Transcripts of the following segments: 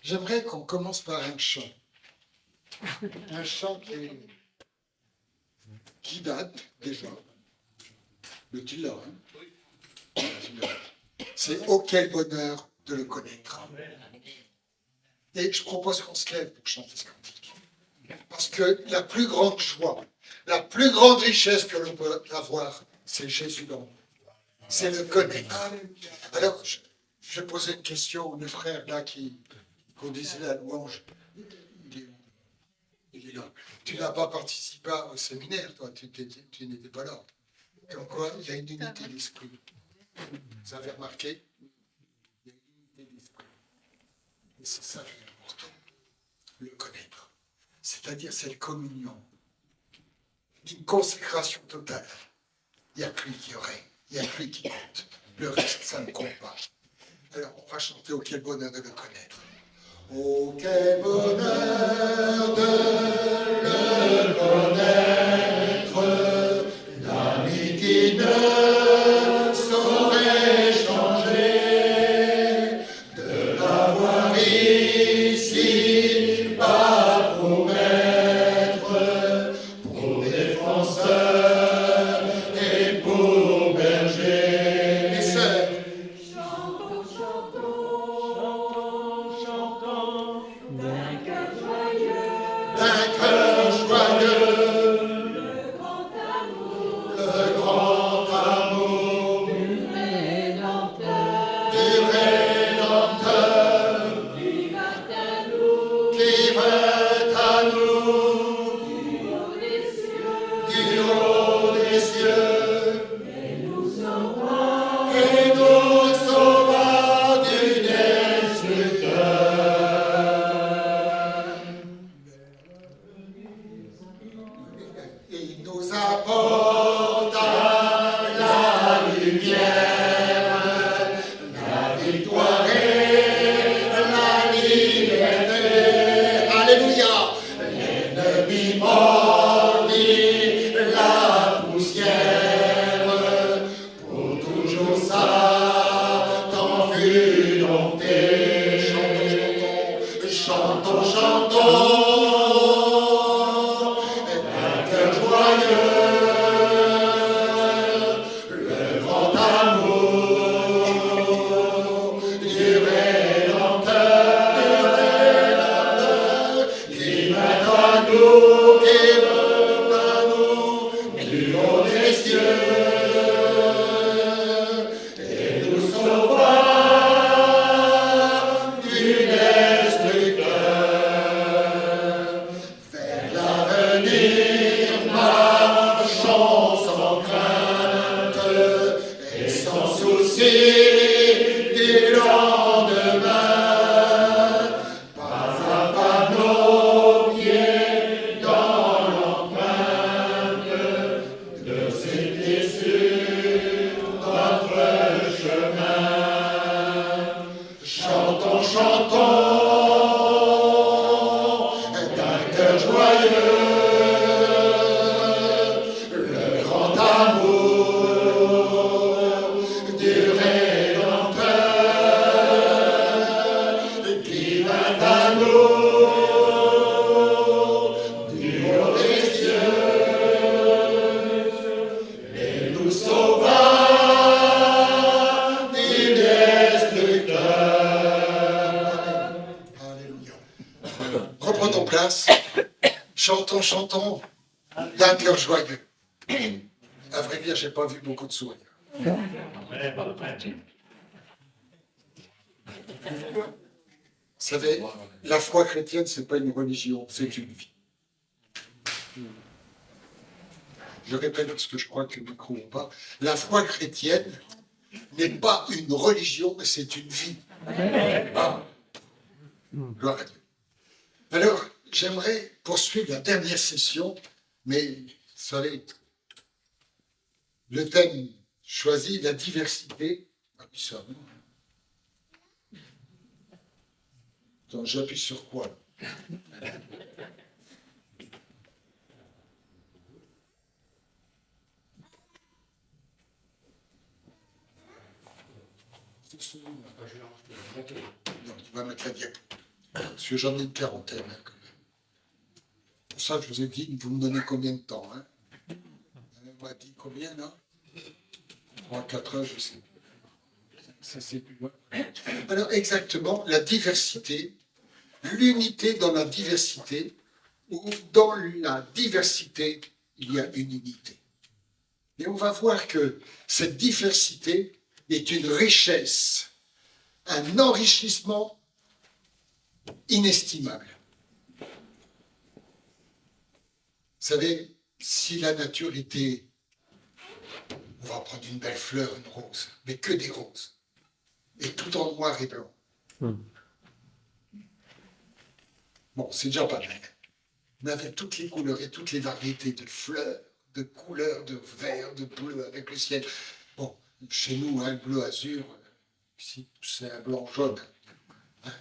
J'aimerais qu'on commence par un chant. Un chant qui date déjà. Mais tu l'as, hein? Tu l'as. C'est « Oh, quel bonheur de le connaître ». Et je propose qu'on se lève pour chanter ce cantique. Parce que la plus grande joie, la plus grande richesse que l'on peut avoir, c'est Jésus dans nous. C'est le connaître. Alors, je posais une question au frère là qu'on disait la louange. Il est là. Tu n'as pas participé au séminaire, toi, tu n'étais pas là. Comme quoi, il y a une unité d'esprit. Vous avez remarqué? Il y a une unité d'esprit. Et c'est ça qui est important, le connaître. C'est-à-dire cette communion, d'une consécration totale. Il n'y a que lui qui aurait, il n'y a que lui qui compte. Le reste, ça ne compte pas. Alors, on va chanter « Oh, quel bonheur de le connaître ». Oh, quel bonheur de le connaître, l'ami qui ne saurait changer, de l'avoir ici bas pour maître, pour défenseur et pour berger. Mes sœurs, d'un cœur joyeux, le grand amour du Rédempteur qui vint à nous du haut des cieux et nous sauva du destructeur. Il nous apporte la lumière, la victoire et la liberté. Alléluia. L'ennemi mordit la poussière, pour toujours Satan fut dompté. Chantons, chantons. Un cœur joyeux, le grand amour du Rédempteur, qui vint à nous, du haut des cieux, et nous sauva du destructeur. Vers l'avenir marchons sans crainte et sans souci du lendemain. Pas à pas nos pieds dans l'empreinte de celui qui est sur notre chemin. Chantons, chantons, d'un cœur joyeux, le grand amour du Rédempteur qui vint à nous du haut des cieux et nous sauva du destructeur. Alléluia. Reprenons place. Chantons, chantons d'un cœur joyeux. À vrai dire, j'ai pas vu beaucoup de sourires. Vous savez, la foi chrétienne, c'est pas une religion, c'est une vie. Je répète parce que je crois que le micro ou pas. La foi chrétienne n'est pas une religion, c'est une vie. Ah. Gloire à Dieu. Alors, j'aimerais poursuivre la dernière session, mais vous savez, le thème choisi, la diversité. Ah, puis ça, non. Attends, j'appuie sur quoi là? Non, tu vas mettre la diapo. Parce que j'en ai une quarantaine. Hein, quand même. Pour ça, je vous ai dit, vous me donnez combien de temps hein? On m'a dit combien, là 3-4 heures, je sais. Ça, c'est plus loin. Alors, exactement, la diversité, l'unité dans la diversité, ou dans la diversité, il y a une unité. Et on va voir que cette diversité est une richesse, un enrichissement inestimable. Vous savez, si la nature était, on va prendre une belle fleur, une rose, mais que des roses, et tout en noir et blanc. Bon, c'est déjà pas mal. Mais avec toutes les couleurs et toutes les variétés de fleurs, de couleurs, de vert, de bleu, avec le ciel. Bon, chez nous, hein, le bleu azur, ici, c'est un blanc jaune. Hein,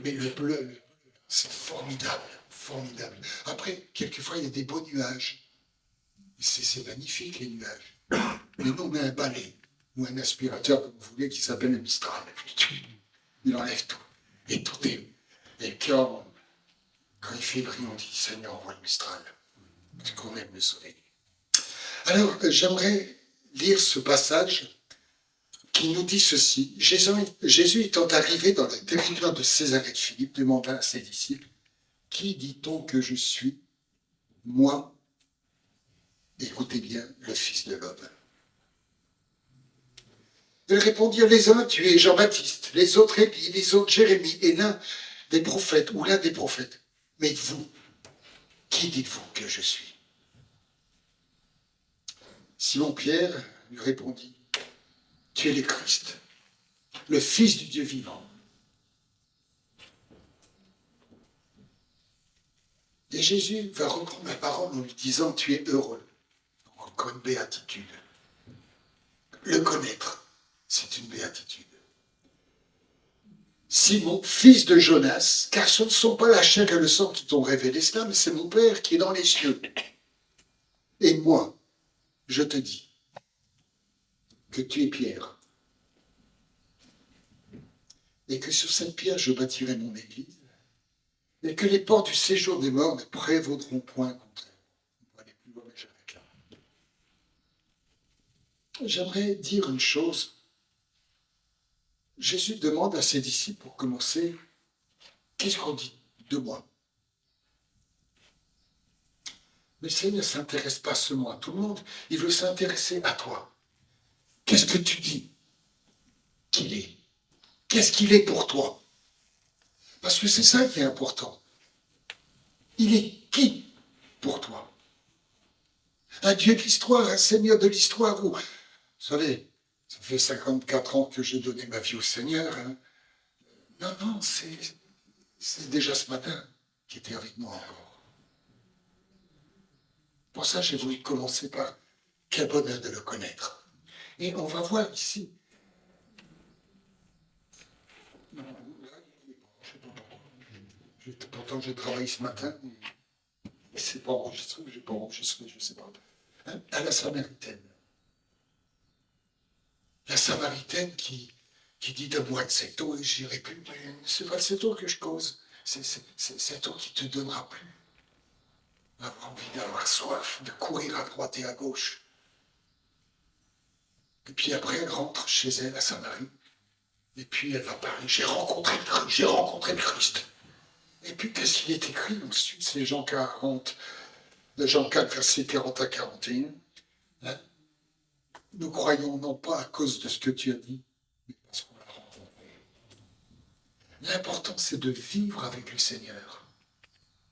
mais le bleu, c'est formidable, formidable. Après, quelquefois, il y a des beaux nuages. C'est magnifique, les nuages. Mais nous, on a un balai ou un aspirateur, comme vous voulez, qui s'appelle le Mistral. Il enlève tout. Et tout est... Et quand il fait brillant, on dit, Seigneur, envoie le Mistral. Parce qu'on aime le soleil. Alors, j'aimerais lire ce passage qui nous dit ceci. Jésus étant arrivé dans le territoire de Césarée de Philippe, demanda à ses disciples, qui dit-on que je suis, moi, écoutez bien, le Fils de l'homme. Ils répondirent les uns, tu es Jean-Baptiste, les autres Élie, les autres Jérémie, et l'un des prophètes, ou l'un des prophètes. Mais vous, qui dites-vous que je suis? Simon-Pierre lui répondit, tu es le Christ, le Fils du Dieu vivant. Et Jésus va reprendre la parole en lui disant, tu es heureux. Encore une béatitude. Le connaître, c'est une béatitude. Simon, fils de Jonas, car ce ne sont pas la chair et le sang qui t'ont révélé cela, mais c'est mon Père qui est dans les cieux. Et moi, je te dis que tu es Pierre, et que sur cette pierre je bâtirai mon église, et que les portes du séjour des morts ne prévaudront point contre elle. On va aller plus loin, mais j'arrête là. J'aimerais dire une chose. Jésus demande à ses disciples, pour commencer, qu'est-ce qu'on dit de moi? Mais le Seigneur ne s'intéresse pas seulement à tout le monde, il veut s'intéresser à toi. Qu'est-ce que tu dis qu'il est? Qu'est-ce qu'il est pour toi? Parce que c'est ça qui est important. Il est qui pour toi? Un Dieu de l'histoire, un Seigneur de l'histoire, ou... Vous savez, ça fait 54 ans que j'ai donné ma vie au Seigneur. Hein. Non, c'est déjà ce matin qui était avec moi encore. Pour ça, j'ai voulu commencer par quel bonheur de le connaître. Et on va voir ici. Non, là, je sais pas pourquoi. Pourtant, j'ai travaillé ce matin, mais c'est pas enregistré, j'ai pas enregistré, je sais pas. Hein, à la Samaritaine. La Samaritaine qui dit de moi de cette eau et j'irai plus. Mais c'est pas de cette eau que je cause. C'est cette eau qui te donnera plus. Avoir envie d'avoir soif, de courir à droite et à gauche. Et puis après, elle rentre chez elle à Samarie. Et puis elle va parler. J'ai rencontré le Christ. Et puis qu'est-ce qu'il est écrit ensuite? C'est Jean 40, Jean 4, versets 40 à 41. Hein? Nous croyons non pas à cause de ce que tu as dit, mais parce qu'on l'a rencontré. L'important, c'est de vivre avec le Seigneur.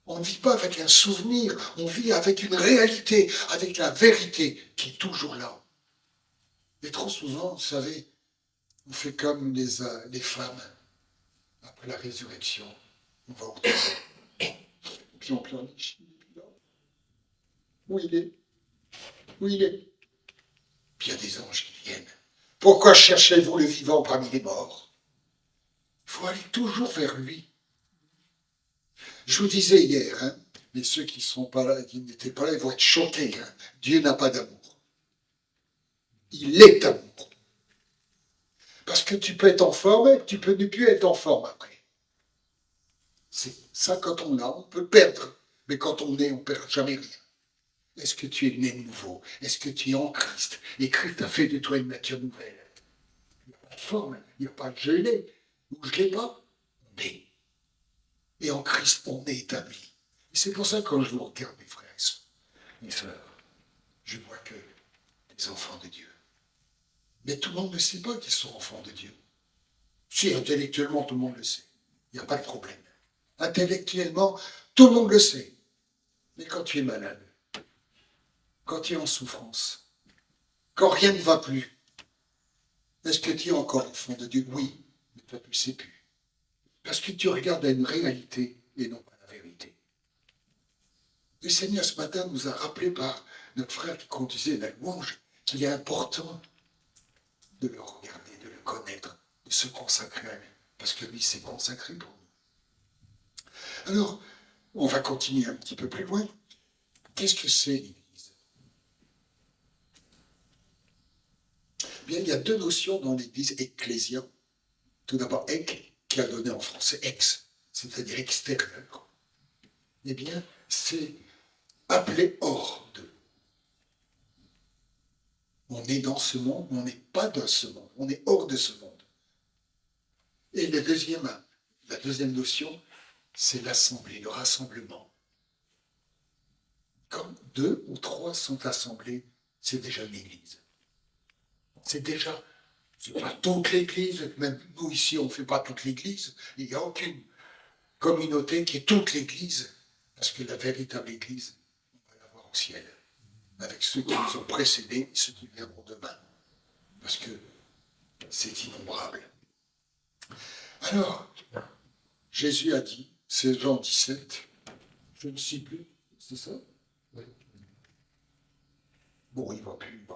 On ne vit pas avec un souvenir, on vit avec une réalité, avec la vérité qui est toujours là. Et trop souvent, vous savez, on fait comme les femmes après la résurrection. On va au tombeau, puis on pleurniche. Où il est? Où il est? Puis il y a des anges qui viennent. Pourquoi cherchez-vous le vivant parmi les morts? Il faut aller toujours vers lui. Je vous disais hier, hein, mais ceux qui sont pas là, qui n'étaient pas là, ils vont être choqués. Hein. Dieu n'a pas d'amour. Il est amour. Parce que tu peux être en forme, tu peux ne plus être en forme après. C'est ça, quand on l'a, on peut le perdre. Mais quand on est, on ne perd jamais rien. Est-ce que tu es né de nouveau? Est-ce que tu es en Christ? Et Christ a fait de toi une nature nouvelle. Il n'y a pas de forme, il n'y a pas de je l'ai ou je ne l'ai pas. On est. Et en Christ, on est établi. Et c'est pour ça que quand je vous regarde, mes frères et mes sœurs, je vois que des enfants de Dieu. Mais tout le monde ne sait pas qu'ils sont enfants de Dieu. Si, intellectuellement, tout le monde le sait. Il n'y a pas de problème. Intellectuellement, tout le monde le sait. Mais quand tu es malade, quand tu es en souffrance, quand rien ne va plus, est-ce que tu es encore enfant de Dieu? Oui, mais toi tu ne sais plus. Parce que tu regardes à une réalité et non pas la vérité. Le Seigneur ce matin nous a rappelé par notre frère qui conduisait la louange qu'il est important de le regarder, de le connaître, de se consacrer à lui. Parce que lui s'est consacré pour nous. Alors, on va continuer un petit peu plus loin. Qu'est-ce que c'est l'Église? Bien, il y a deux notions dans l'Église ecclésia. Tout d'abord, ek, qui a donné en français ex, c'est-à-dire extérieur. Eh bien, c'est appelé hors d'eux. On est dans ce monde, mais on n'est pas dans ce monde. On est hors de ce monde. Et la deuxième notion, c'est l'assemblée, le rassemblement. Quand 2 ou 3 sont assemblés, c'est déjà une église. C'est pas toute l'église, même nous ici on ne fait pas toute l'église, il n'y a aucune communauté qui est toute l'église, parce que la véritable église, on va l'avoir au ciel, avec ceux qui nous ont précédés et ceux qui viendront demain, parce que c'est innombrable. Alors, Jésus a dit, c'est Jean 17, je ne sais plus, c'est ça? Oui. Bon, il ne va plus.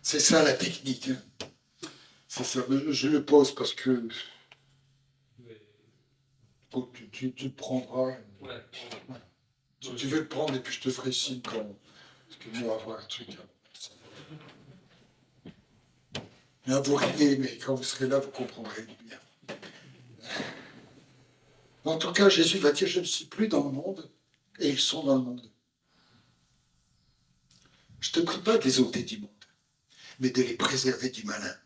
C'est ça la technique. C'est ça. Je le pose parce que tu le prendras. Ouais. Tu veux le prendre et puis je te ferai signe quand. Parce que nous, avoir un truc. Là, vous riez, mais quand vous serez là, vous comprendrez bien. En tout cas, Jésus va dire, je ne suis plus dans le monde, et ils sont dans le monde. Je ne te prie pas de les ôter du monde, mais de les préserver du malin.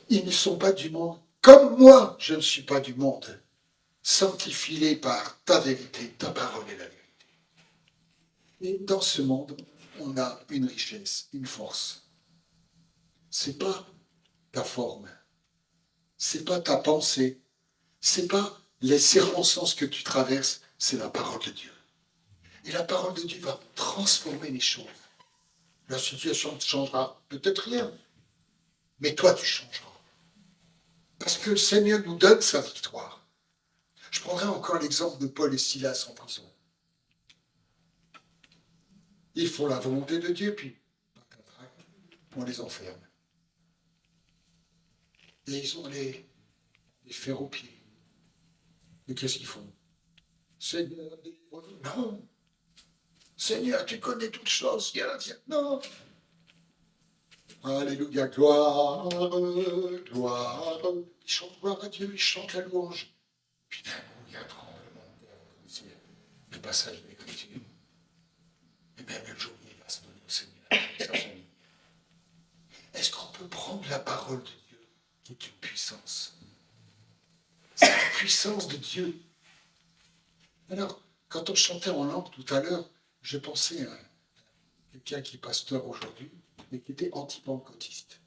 Ils ne sont pas du monde, comme moi, je ne suis pas du monde. Sanctifie-les par ta vérité, ta parole est la vérité. Et dans ce monde, on a une richesse, une force. C'est pas ta forme, c'est pas ta pensée, c'est pas les circonstances que tu traverses, c'est la parole de Dieu. Et la parole de Dieu va transformer les choses. La situation ne changera peut-être rien, mais toi tu changeras. Parce que le Seigneur nous donne sa victoire. Je prendrai encore l'exemple de Paul et Silas en prison. Ils font la volonté de Dieu, puis on les enferme. Et ils ont les fers aux pieds. Mais qu'est-ce qu'ils font? Seigneur, délivre-nous. Non. Seigneur, tu connais toutes choses. Non. Alléluia, gloire, gloire. Ils chantent gloire à Dieu, ils chantent la louange. Puis d'un coup, il y a un tremblement de terre. C'est le passage de l'Écriture. Et même le jour où il va se donner au Seigneur. Est-ce qu'on peut prendre la parole de Dieu, qui est une puissance? C'est la puissance de Dieu. Alors, quand on chantait en langue tout à l'heure, je pensais à quelqu'un qui est pasteur aujourd'hui, mais qui était anti-pentecôtiste.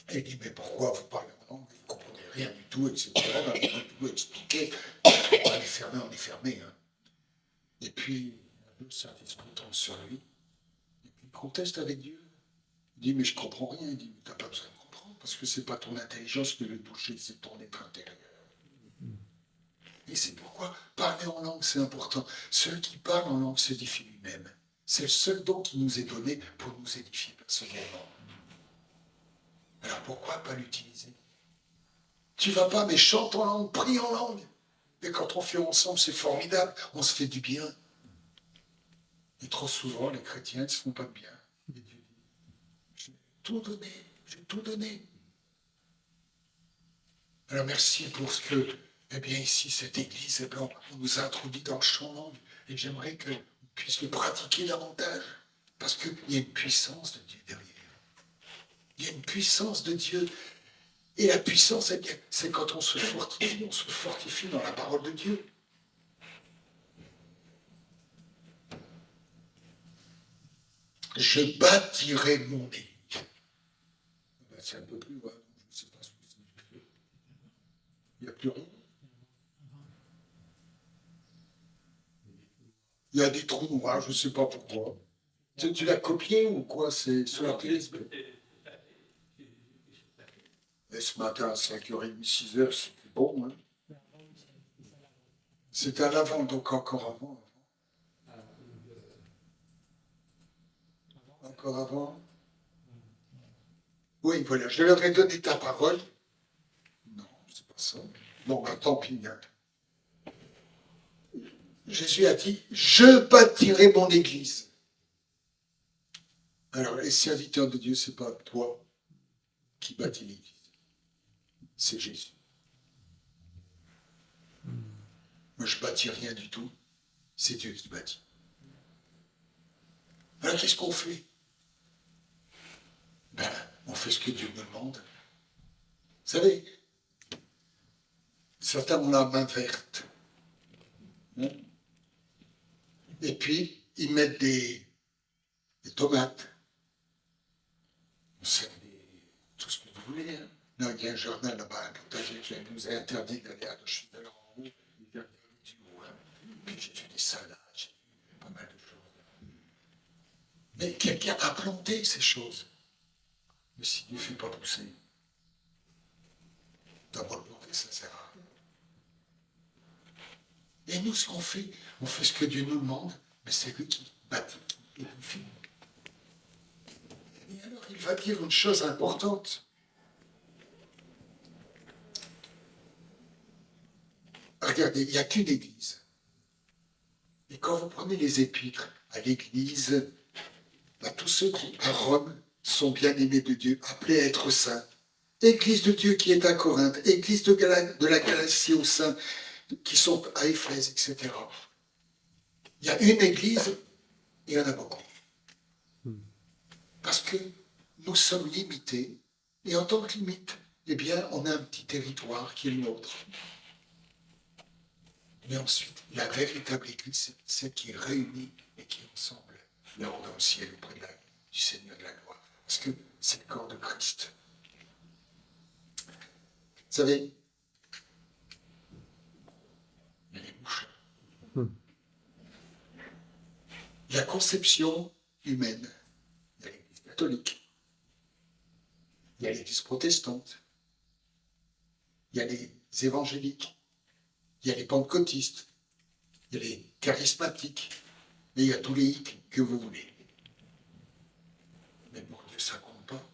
Et il dit, mais pourquoi vous parlez en langue? Vous ne comprenez rien du tout, etc. On a tout expliqué. On est fermé. Hein. Et puis, le Saint-Esprit tombe sur lui. Et puis, il conteste avec Dieu. Il dit, mais je ne comprends rien. Il dit, mais tu n'as pas besoin de comprendre, parce que ce n'est pas ton intelligence qui le toucher, c'est ton être intérieur. Et c'est pourquoi parler en langue, c'est important. Celui qui parle en langue s'édifie lui-même. C'est le seul don qui nous est donné pour nous édifier personnellement. Alors pourquoi pas l'utiliser? Tu vas pas, mais chante en langue, prie en langue. Et quand on fait ensemble, c'est formidable, on se fait du bien. Et trop souvent, les chrétiens ne se font pas de bien. Et Dieu dit, je vais tout donner J'ai tout donné. Alors merci pour ce que, eh bien ici, cette église, eh bien, on nous a introduit dans le champ langue, et j'aimerais qu'on puisse le pratiquer davantage, parce qu'il y a une puissance de Dieu derrière. Il y a une puissance de Dieu. Et la puissance, eh bien, c'est quand on se fortifie dans la parole de Dieu. Je bâtirai mon église. C'est un peu plus loin, je ne sais pas ce que c'est. Il n'y a plus rien. Il y a des trous noirs, je ne sais pas pourquoi. Tu l'as copié ou quoi? C'est sur la PSB. Et ce matin à 5h30, 6h, c'était bon. Hein. C'était à l'avant, donc encore avant. Encore avant. Oui, voilà, je leur ai donné ta parole. Non, c'est pas ça. Bon, bah, tant pis. Hein. Jésus a dit, je bâtirai mon église. Alors, les serviteurs de Dieu, c'est pas toi qui bâtis l'église. C'est Jésus. Moi, je bâtis rien du tout. C'est Dieu qui bâtit. Alors, qu'est-ce qu'on fait? Ben, on fait ce que Dieu nous demande. Vous savez, certains ont la main verte. Hein? Et puis, ils mettent des tomates. C'est tout ce que vous voulez. Hein? Là, il y a un jardin là-bas, un potager qui nous a interdit d'aller à je suis allé en haut, il y a du haut. Puis j'ai fait des salades, j'ai fait pas mal de choses. Mais quelqu'un a planté ces choses. Mais s'il ne les fait pas pousser, d'abord planter, ça sert à rien. Et nous, ce qu'on fait, on fait ce que Dieu nous demande, mais c'est lui qui bâtit et fait. Et alors, il va dire une chose importante. Regardez, il n'y a qu'une église. Et quand vous prenez les épîtres à l'église, à tous ceux qui, à Rome, sont bien aimés de Dieu, appelés à être saints, église de Dieu qui est à Corinthe, église de la Galatie aux saints qui sont à Éphèse, etc. Il y a une église, il y en a beaucoup. Parce que nous sommes limités, et en tant que limite, eh bien, on a un petit territoire qui est le nôtre. Mais ensuite, la véritable église, c'est celle qui est réunie et qui est ensemble, là-haut dans le ciel, auprès du Seigneur de la gloire. Parce que c'est le corps de Christ. Vous savez, il y a les mouches. La conception humaine, il y a l'église catholique, il y a l'église protestante, il y a les évangéliques, il y a les pentecôtistes, il y a les charismatiques, et il y a tous les hic que vous voulez. Mais pour Dieu, ça ne compte pas.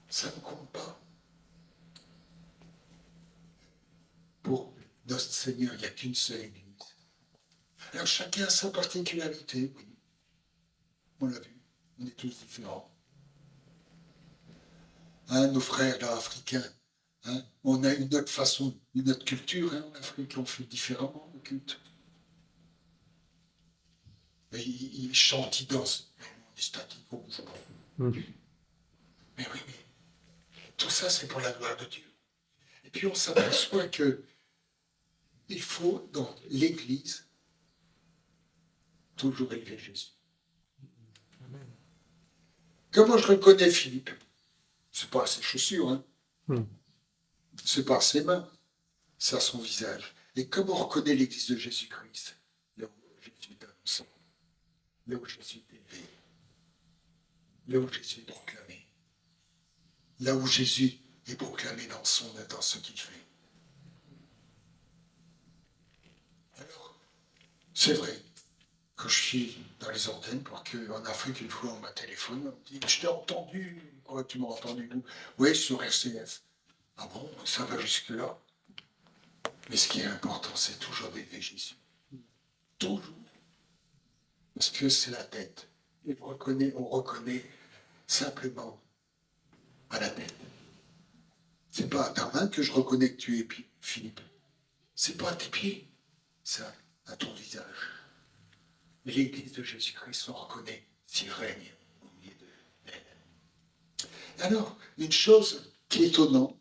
Ça ne compte pas. Pour notre Seigneur, il n'y a qu'une seule église. Alors chacun a sa particularité, oui. On l'a vu, on est tous différents. Hein, nos frères là, africains, hein, on a une autre façon, une autre culture hein, en Afrique, on fait différemment le culte. Ils chantent, ils dansent. On est statique, on bouge pas. Mais oui, mais tout ça c'est pour la gloire de Dieu. Et puis on s'aperçoit que il faut dans l'Église toujours élever Jésus. Comment je reconnais Philippe? C'est pas à ses chaussures, hein. C'est pas à ses mains, c'est à son visage. Et comment on reconnaît l'Église de Jésus-Christ? Là où Jésus est annoncé, là où Jésus est élevé, là où Jésus est proclamé, là où Jésus est proclamé dans ce qu'il fait. Alors, c'est vrai, quand je suis dans les antennes, pour qu'en Afrique, une fois, on m'a téléphoné, on me dit, je t'ai entendu, quoi, tu m'as entendu où? Oui, sur RCF. Ah bon, ça va jusque-là. Mais ce qui est important, c'est toujours d'élever Jésus. Toujours. Parce que c'est la tête. Et on reconnaît simplement à la tête. C'est pas à ta main que je reconnais que tu es Philippe. C'est pas à tes pieds, c'est à ton visage. Et l'Église de Jésus-Christ, on reconnaît s'il règne au milieu d'elle. Alors, une chose qui est étonnante,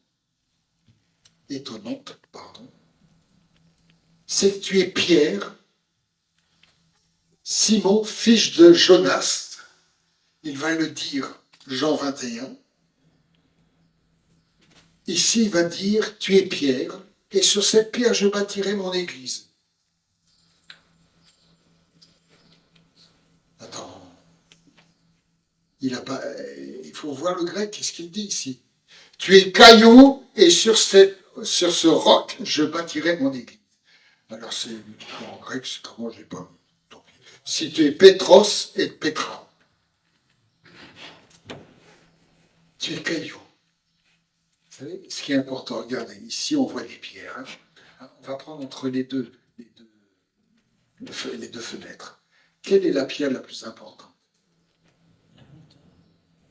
c'est que tu es Pierre, Simon, fils de Jonas. Il va le dire, Jean 21. Ici, il va dire, tu es Pierre, et sur cette pierre, je bâtirai mon église. Attends, il faut voir le grec, qu'est-ce qu'il dit ici? Tu es caillou, et sur ce roc, je bâtirai mon église. Alors, c'est en grec, c'est comment je n'ai pas vu. Donc, si tu es Pétros et Pétra, tu es caillou. Vous savez, ce qui est important, regardez, ici, on voit des pierres. Hein. On va prendre entre les deux fenêtres. Quelle est la pierre la plus importante?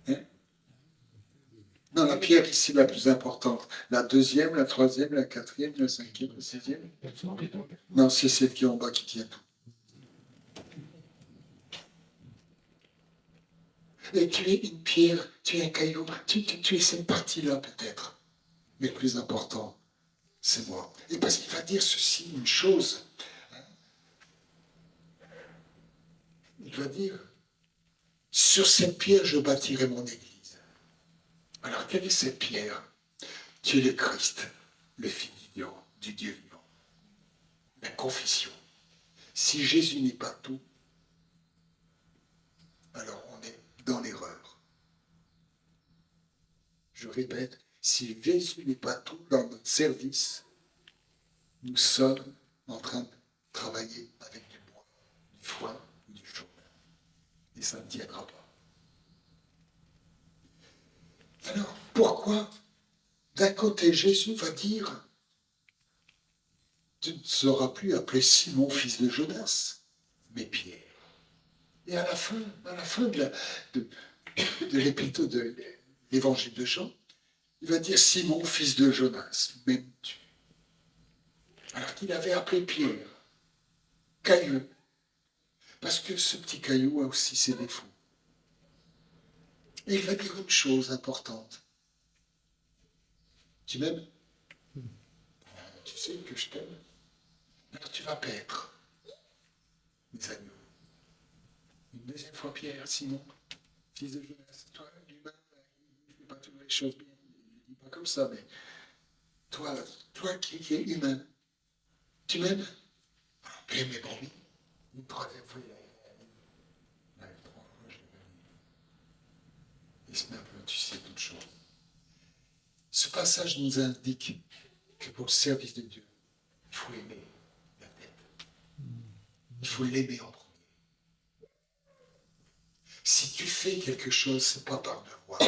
Hein? Non, la pierre ici la plus importante. La deuxième, la troisième, la quatrième, la cinquième, la sixième. Non, c'est celle qui est en bas qui tient tout. Et tu es une pierre, tu es un caillou, tu es cette partie-là peut-être. Mais le plus important, c'est moi. Et parce qu'il va dire ceci, une chose. Il va dire, sur cette pierre, je bâtirai mon église. Alors, quelle est cette pierre? Tu es le Christ, le Fils du Dieu vivant. La confession. Si Jésus n'est pas tout, alors on est dans l'erreur. Je répète, si Jésus n'est pas tout dans notre service, nous sommes en train de travailler avec du bois, du foin ou du chaume. Et ça ne tiendra pas. Alors, pourquoi d'un côté Jésus va dire tu ne seras plus appelé Simon, fils de Jonas, mais Pierre. Et à la fin de l'épître de l'évangile de Jean, il va dire Simon, fils de Jonas, m'aimes-tu? Alors qu'il avait appelé Pierre, caillou, parce que ce petit caillou a aussi ses défauts. Et il va dire une chose importante. Tu m'aimes? Tu sais que je t'aime. Alors tu vas paître mes agneaux. Une deuxième fois, Pierre, Simon, fils de Jonas, toi, l'humain, il ne fait pas toutes les choses bien. Il ne dit pas comme ça, mais toi qui es humain, tu m'aimes? Paie mes brebis. Une troisième fois, il arrive 3 fois, je l'ai gagné. Et ce n'est pas, tu sais toute chose. Ce passage nous indique que pour le service de Dieu, il faut aimer la tête. Il faut l'aimer en premier. Si tu fais quelque chose, ce n'est pas par devoir,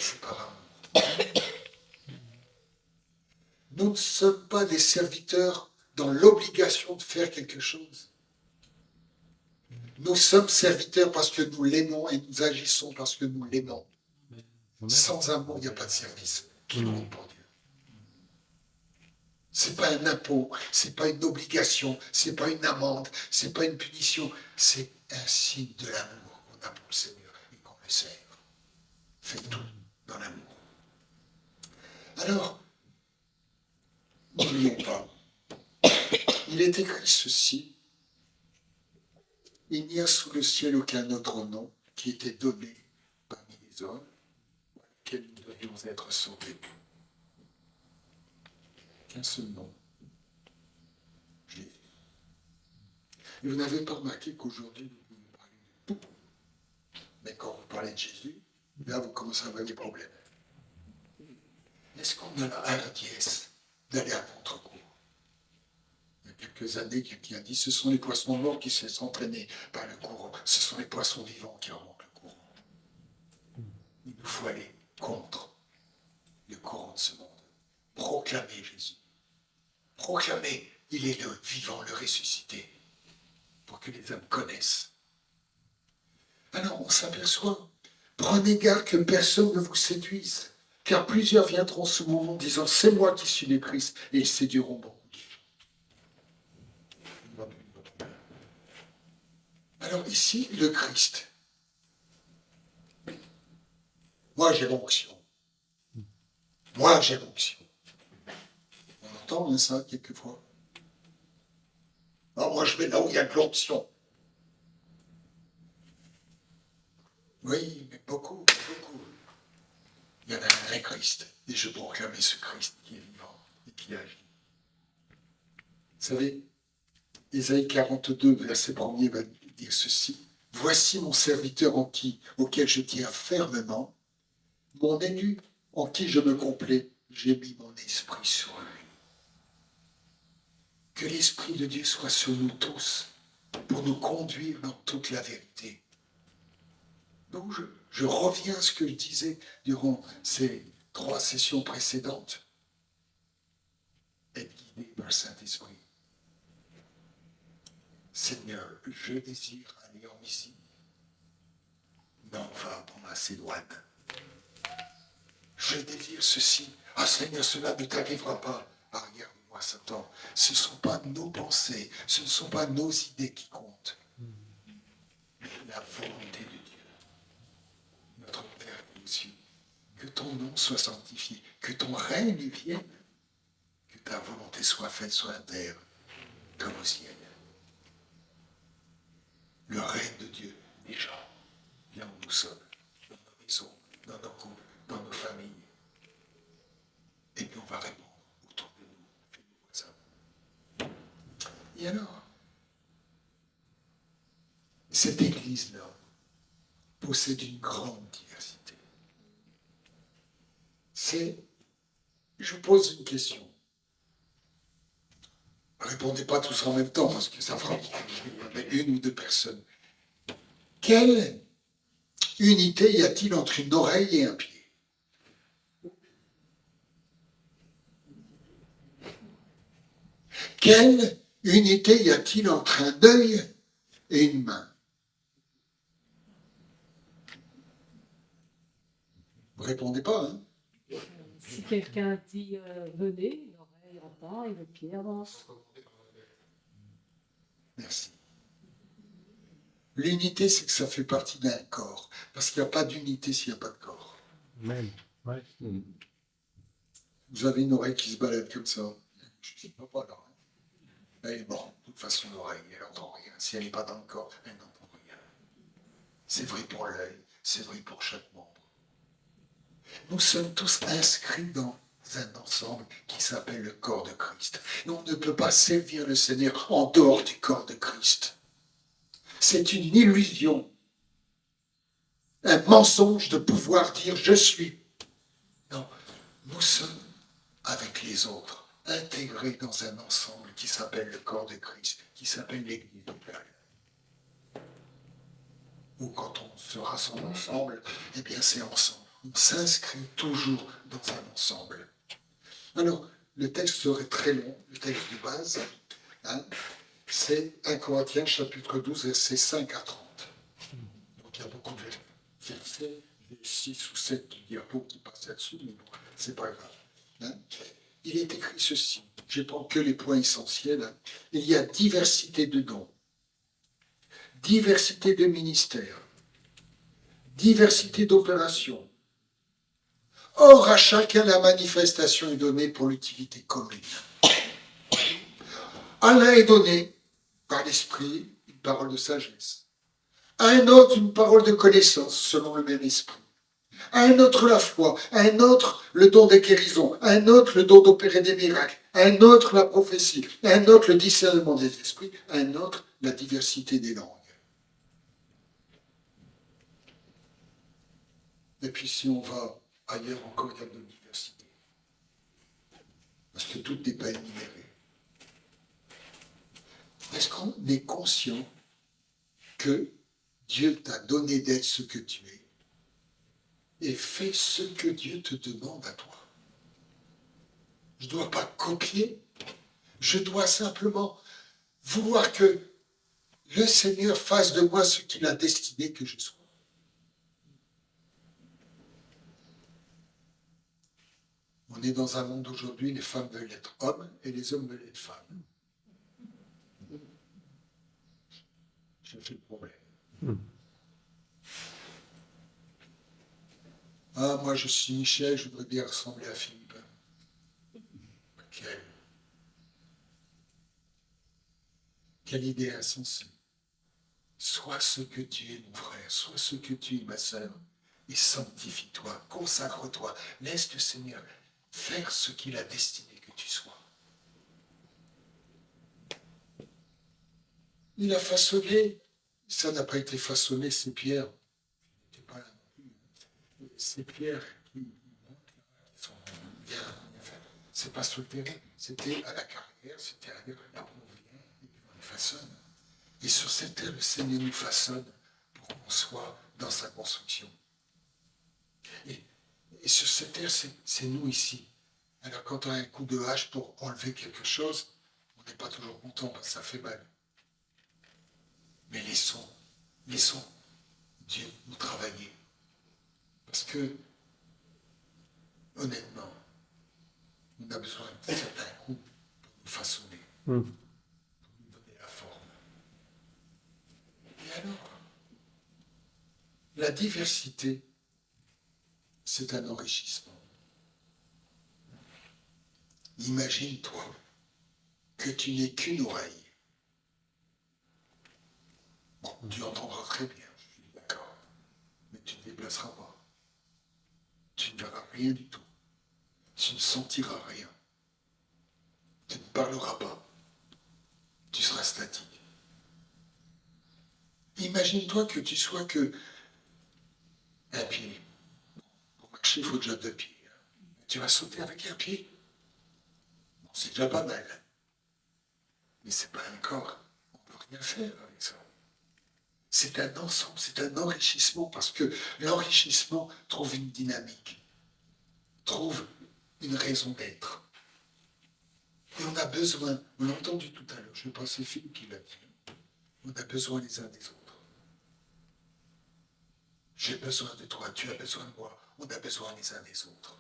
c'est par amour. Nous ne sommes pas des serviteurs dans l'obligation de faire quelque chose. Nous sommes serviteurs parce que nous l'aimons et nous agissons parce que nous l'aimons. Sans amour, il n'y a pas de service qui compte pour Dieu. Ce n'est pas un impôt, ce n'est pas une obligation, ce n'est pas une amende, ce n'est pas une punition, c'est un signe de l'amour qu'on a pour le Seigneur et qu'on le sert. Faites tout dans l'amour. Alors, n'oublions pas, il est écrit ceci, il n'y a sous le ciel aucun autre nom qui était donné parmi les hommes, auquel nous devions être sauvés. Qu'un seul nom, Jésus. Et vous n'avez pas remarqué qu'aujourd'hui, nous pouvons parler de tout. Mais quand vous parlez de Jésus, là, vous commencez à avoir des problèmes. Est-ce qu'on a la hardiesse d'aller à contre-cours? Il y a quelques années, quelqu'un a dit, ce sont les poissons morts qui se laissent entraîner par le courant. Ce sont les poissons vivants qui remontent le courant. Il nous faut aller contre le courant de ce monde. Proclamer Jésus. Proclamer, il est le vivant, le ressuscité, pour que les hommes connaissent. Alors on s'aperçoit, prenez garde que personne ne vous séduise Car plusieurs viendront sous mon nom disant, c'est moi qui suis le Christ, et ils séduiront beaucoup. Alors ici, le Christ. Moi, j'ai l'onction. Moi, j'ai l'onction. On entend ça quelquefois. Non, moi, je vais là où il y a de l'onction. Oui, mais beaucoup. Il y en a un vrai Christ. Et je proclame ce Christ qui est vivant et qui agit. Vous savez, Ésaïe 42, verset 1er va dire ceci. Voici mon serviteur auquel je tiens fermement, mon élu en qui je me complais, j'ai mis mon esprit sur lui. Que l'Esprit de Dieu soit sur nous tous pour nous conduire dans toute la vérité. Donc je reviens à ce que je disais durant ces 3 sessions précédentes. Être guidé par le Saint-Esprit. Seigneur, je désire aller en Isie. Non, va en Macédoine. Je désire ceci. Ah Seigneur, cela ne t'arrivera pas. Ah, regarde-moi, Satan. Ce ne sont pas nos pensées, ce ne sont pas nos idées qui comptent. Mais la volonté de Dieu. Notre Père qui est aux cieux. Que ton nom soit sanctifié, que ton règne vienne, que ta volonté soit faite sur la terre comme au ciel. Le règne de Dieu, déjà, là où nous sommes, dans nos maisons, dans nos couples, dans nos familles. Et puis on va répondre autour de nous, chez nos voisins. Et alors, cette église-là possède une grande diversité. Je vous pose une question. Répondez pas tous en même temps, parce que ça fera une ou deux personnes. Quelle unité y a-t-il entre une oreille et un pied? Quelle unité y a-t-il entre un œil et une main? Vous répondez pas, hein? Si quelqu'un dit venez, l'oreille entend et le pied avance. Merci. L'unité, c'est que ça fait partie d'un corps. Parce qu'il n'y a pas d'unité s'il n'y a pas de corps. Même. Ouais. Vous avez une oreille qui se balade comme ça. Je ne sais pas là. Mais bon, de toute façon, l'oreille, elle n'entend rien. Si elle n'est pas dans le corps, elle n'entend rien. C'est vrai pour l'œil, c'est vrai pour chaque membre. Nous sommes tous inscrits dans un ensemble qui s'appelle le corps de Christ. Et on ne peut pas servir le Seigneur en dehors du corps de Christ. C'est une illusion, un mensonge de pouvoir dire je suis. Non, nous sommes avec les autres, intégrés dans un ensemble qui s'appelle le corps de Christ, qui s'appelle l'Église locale. Ou quand on se rassemble ensemble, eh bien c'est ensemble. On s'inscrit toujours dans un ensemble. Alors, le texte serait très long, le texte de base, hein, c'est 1 Corinthiens chapitre 12, versets 5 à 30. Donc il y a beaucoup de versets, 6 ou 7 diapos qui passent là-dessus, mais bon, c'est pas grave. Hein. Il est écrit ceci, je prends que les points essentiels. Hein. Il y a diversité de dons, diversité de ministères, diversité d'opérations. Or, à chacun, la manifestation est donnée pour l'utilité commune. À l'un est donné, par l'esprit, une parole de sagesse. À un autre, une parole de connaissance, selon le même esprit. À un autre, la foi. À un autre, le don des guérisons. À un autre, le don d'opérer des miracles. À un autre, la prophétie. À un autre, le discernement des esprits. À un autre, la diversité des langues. Et puis, si on va ailleurs encore, il y a de diversité. Parce que tout n'est pas énuméré. Est-ce qu'on est conscient que Dieu t'a donné d'être ce que tu es et fais ce que Dieu te demande à toi? Je ne dois pas copier, je dois simplement vouloir que le Seigneur fasse de moi ce qu'il a destiné que je sois. On est dans un monde aujourd'hui, les femmes veulent être hommes et les hommes veulent être femmes. J'ai fait le problème. Ah, moi je suis Michel, je voudrais bien ressembler à Philippe. Quelle idée insensée. Sois ce que tu es, mon frère, sois ce que tu es, ma sœur, et sanctifie-toi, consacre-toi, laisse le Seigneur faire ce qu'il a destiné que tu sois. Il a façonné, ça n'a pas été façonné, ces pierres. C'était pas là non plus. Ces pierres qui sont bien, c'est pas sur le terrain, c'était à la carrière, c'était à là où on vient, et puis on les façonne. Et sur cette terre, le Seigneur nous façonne pour qu'on soit dans sa construction. Et sur cette terre, c'est nous ici. Alors quand on a un coup de hache pour enlever quelque chose, on n'est pas toujours content parce que ça fait mal. Mais laissons Dieu nous travailler. Parce que, honnêtement, on a besoin de certains coups pour nous façonner, pour nous donner la forme. Et alors, la diversité, c'est un enrichissement. Imagine-toi que tu n'aies qu'une oreille. Bon, tu entendras très bien, je suis d'accord, mais tu ne te déplaceras pas. Tu ne verras rien du tout. Tu ne sentiras rien. Tu ne parleras pas. Tu seras statique. Imagine-toi que tu sois que un pied. Pour marcher, il faut déjà 2 pieds. Tu vas sauter avec un pied. Bon, c'est déjà pas mal. Mais c'est pas un corps. On ne peut rien faire avec ça. C'est un ensemble, c'est un enrichissement, parce que l'enrichissement trouve une dynamique, trouve une raison d'être. Et on a besoin, on l'a entendu tout à l'heure, je ne sais pas, c'est Philippe qui l'a dit, on a besoin les uns des autres. J'ai besoin de toi, tu as besoin de moi, on a besoin les uns des autres.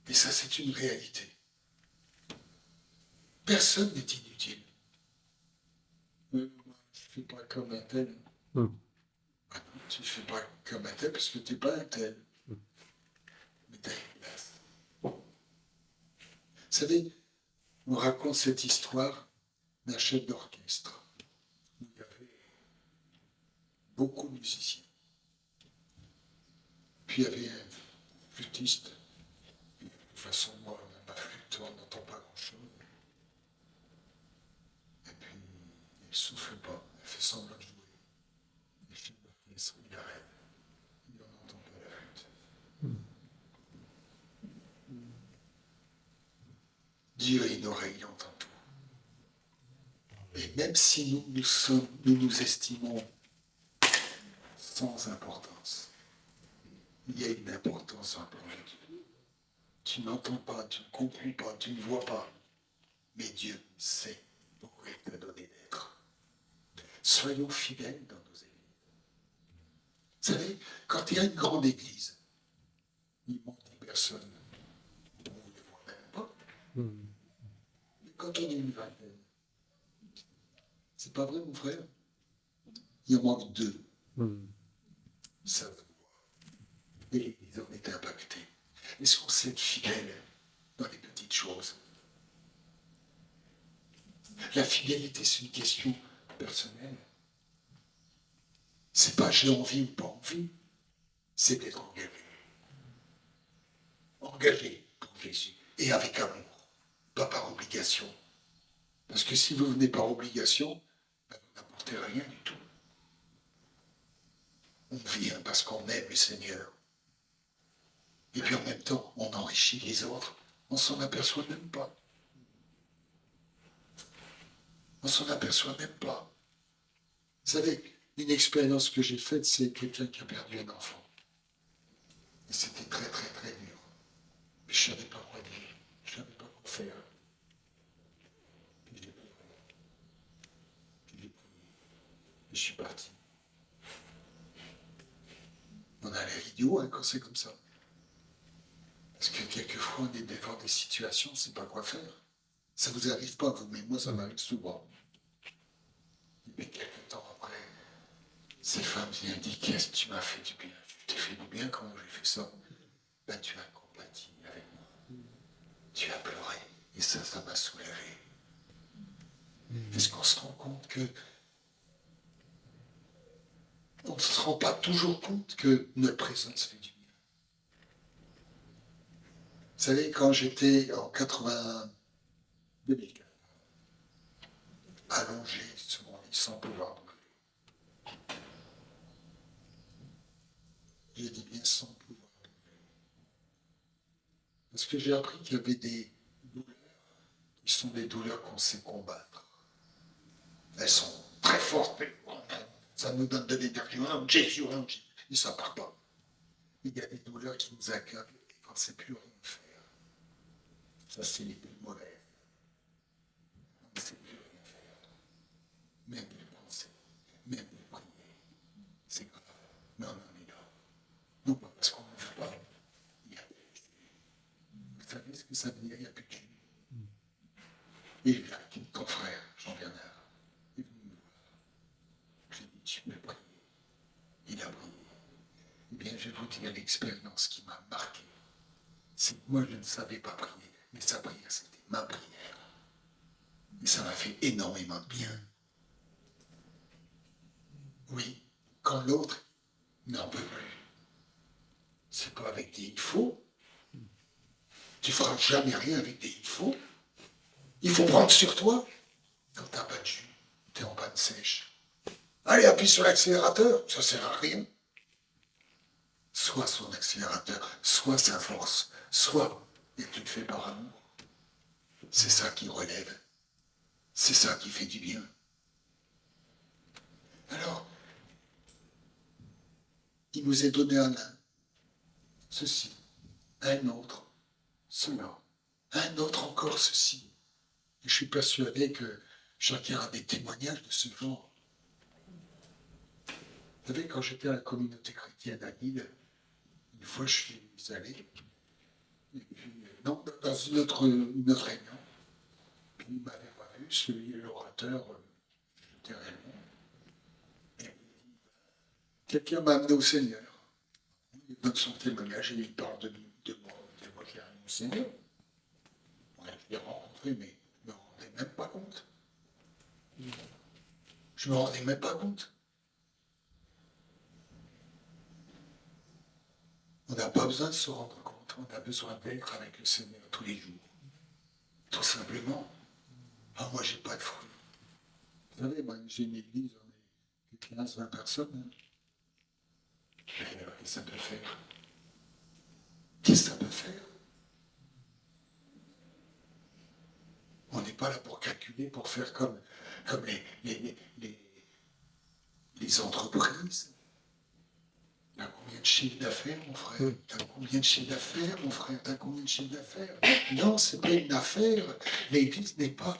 Et ça, c'est une réalité. Personne n'est inutile. Moi, je ne fais pas comme un tel. Ah non, tu ne fais pas comme un tel parce que tu n'es pas un tel. Mais tu as une place. Vous savez, on raconte cette histoire d'un chef d'orchestre où il y avait beaucoup de musiciens. Puis il y avait un flûtiste. De toute façon, moi, ma flûte, on n'entend pas grand-chose. Et puis, il ne souffle pas, il fait semblant de jouer. Le chef d'orchestre, il arrête. Il n'entend pas la flûte. Dieu a une oreille, il entend tout. Et même si nous nous estimons sans importance, il y a une importance en plan de Dieu. Tu n'entends pas, tu ne comprends pas, tu ne vois pas. Mais Dieu sait pourquoi il t'a donné d'être. Soyons fidèles dans nos églises. Vous savez, quand il y a une grande église, il manque 10 personnes. On ne les voit même pas. Mais quand on est une vingtaine, c'est pas vrai, mon frère? Il en manque 2. Ça se voit. Et l'église en est impactée. Est-ce qu'on sait être fidèle dans les petites choses? La fidélité, c'est une question personnelle. C'est pas j'ai envie ou pas envie, c'est d'être engagé. Engagé pour Jésus et avec amour, pas par obligation. Parce que si vous venez par obligation, vous n'apportez rien du tout. On vient parce qu'on aime le Seigneur. Et puis en même temps, on enrichit les autres. On s'en aperçoit même pas. On s'en aperçoit même pas. Vous savez, une expérience que j'ai faite, c'est quelqu'un qui a perdu un enfant. Et c'était très, très, très dur. Mais je ne savais pas quoi dire. Je ne savais pas quoi faire. Puis j'ai pleuré. Puis j'ai prié. Et je suis parti. On a l'air idiot hein, quand c'est comme ça. Parce que fois, on est devant des situations, on ne sait pas quoi faire. Ça ne vous arrive pas, vous, mais moi, ça m'arrive souvent. Mais quelques temps après, ces femmes viennent dire, qu'est-ce que tu m'as fait du bien? Je t'ai fait du bien, comment j'ai fait ça? Ben, tu as compati avec moi. Tu as pleuré. Et ça m'a soulagé. Est-ce qu'on se rend compte que on ne se rend pas toujours compte que notre présence fait du bien? Vous savez, quand j'étais en 2004, allongé sur mon lit sans pouvoir bouger, j'ai dit bien sans pouvoir bouger, parce que j'ai appris qu'il y avait des douleurs qui sont des douleurs qu'on sait combattre. Elles sont très fortes, mais ça nous donne de l'énergie. Jésus, et ça ne part pas. Il y a des douleurs qui nous accablent et quand c'est plus rien faire. Ça, c'est les plus mauvaises. On ne sait plus rien faire. Même de penser, même de prier. C'est grave. Mais on en est là. Non pas parce qu'on ne veut pas. Il y a plus de Dieu. Vous savez ce que ça veut dire? Il n'y a plus de Dieu. Et là, ton frère, Jean-Bernard, est venu me voir. J'ai dit, tu peux prier. Il a prié. Eh bien, je vais vous dire l'expérience qui m'a marqué. C'est que moi, je ne savais pas prier, mais sa prière, c'était ma prière. Et ça m'a fait énormément de bien. Oui, quand l'autre n'en peut plus, c'est pas avec des il faut. Tu ne feras jamais rien avec des il faut. Il faut prendre sur toi. Quand tu n'as pas de jus, tu es en panne sèche. Allez, appuie sur l'accélérateur, ça ne sert à rien. Soit son accélérateur, soit sa force, soit, et tu le fais par amour. C'est ça qui relève. C'est ça qui fait du bien. Alors, il nous est donné un l'un, ceci, un autre, cela, un autre encore ceci. Et je suis persuadé que chacun a des témoignages de ce genre. Vous savez, quand j'étais à la communauté chrétienne à Lille, une fois je suis allé, et puis, non, dans une autre réunion, puis il ne m'avait pas vu, l'orateur, derrière moi. Et quelqu'un m'a amené au Seigneur. Il donne son témoignage et il parle de moi qui ai amené au Seigneur. Ouais, je l'ai rencontré, mais je ne me rendais même pas compte. Je ne me rendais même pas compte. On n'a pas besoin de se rendre compte, on a besoin d'être avec le Seigneur tous les jours. Tout simplement. Ah, moi, j'ai pas de fruits. Vous savez, moi, j'ai une église, on est 15-20 personnes. Hein. Mais qu'est-ce que ça peut faire? Qu'est-ce que ça peut faire? On n'est pas là pour calculer, pour faire comme les entreprises. T'as combien de chiffre d'affaires, mon frère? T'as combien de chiffre d'affaires, mon frère? T'as combien de chiffre d'affaires? Non, c'est pas une affaire. L'Église n'est pas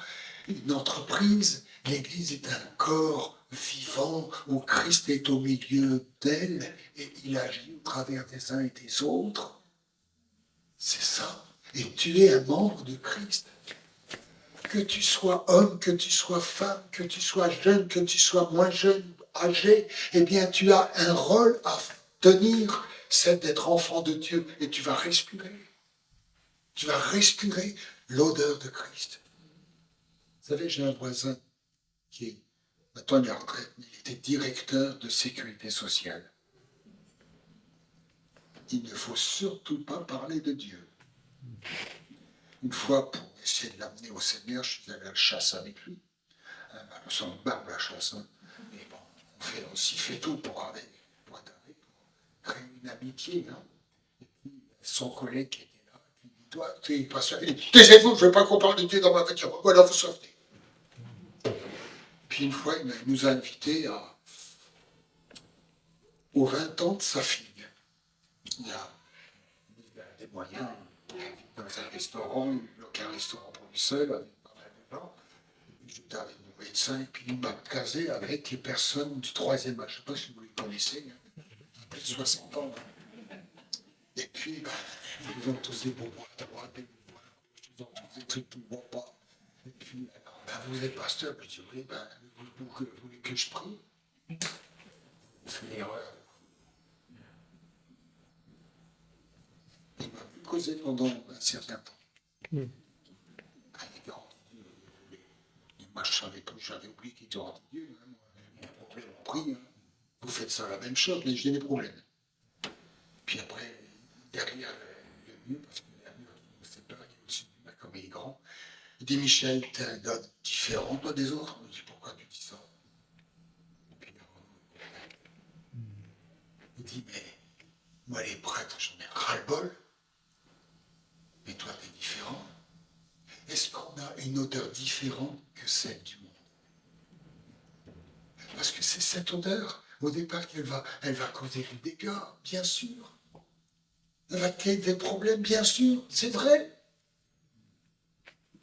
une entreprise. L'Église est un corps vivant où Christ est au milieu d'elle et il agit au travers des uns et des autres. C'est ça. Et tu es un membre de Christ. Que tu sois homme, que tu sois femme, que tu sois jeune, que tu sois moins jeune, âgé, eh bien tu as un rôle à tenir, c'est d'être enfant de Dieu et tu vas respirer. Tu vas respirer l'odeur de Christ. Vous savez, j'ai un voisin qui est, maintenant il est en retraite, mais il était directeur de sécurité sociale. Il ne faut surtout pas parler de Dieu. Une fois, pour essayer de l'amener au Seigneur, je suis allé à la chasse avec lui. Nous sommes barbe la chasse. Hein. Mais bon, on s'y fait tout pour créer une amitié. Hein. Et puis, son collègue qui était là, il dit, toi, tu es pas seul. Il dit, taisez-vous, je ne veux pas qu'on parle de Dieu dans ma voiture. Voilà, vous sortez. Puis une fois, il nous a invités aux 20 ans de sa fille. Il a des moyens. Dans un restaurant, il bloque un restaurant pour lui seul, avec pas mal de gens. J'étais avec mon médecin, et puis il m'a casé avec les personnes du troisième âge. Je ne sais pas si vous les connaissez, hein. Plus de 60 ans. Et puis, ils ont tous des bonbons à droite, des bonbons à gauche, ils ont tous des trucs qui ne vont pas. Et puis, vous êtes pasteur, puis je dis, oui, vous voulez que je prie? C'est une erreur. Il m'a causé pendant un certain temps. Ah, il était hors de Dieu. Et moi, je savais pas, j'avais oublié qu'il était hors de Dieu. Hein. Il y a un problème, on prie. Hein. Vous faites ça la même chose, mais j'ai des problèmes. Puis après, derrière le mur, parce que le mur qui nous sépare, il est au-dessus du mur, comme il est grand, il dit, Michel, t'es un gars différent, toi, des autres. Je dis, pourquoi tu dis ça? Et puis, il dit, mais moi, les prêtres, j'en ai ras-le-bol. Mais toi, t'es différent. Est-ce qu'on a une odeur différente que celle du monde? Parce que c'est cette odeur, au départ, elle va causer des dégâts, bien sûr. Elle va créer des problèmes, bien sûr, c'est vrai.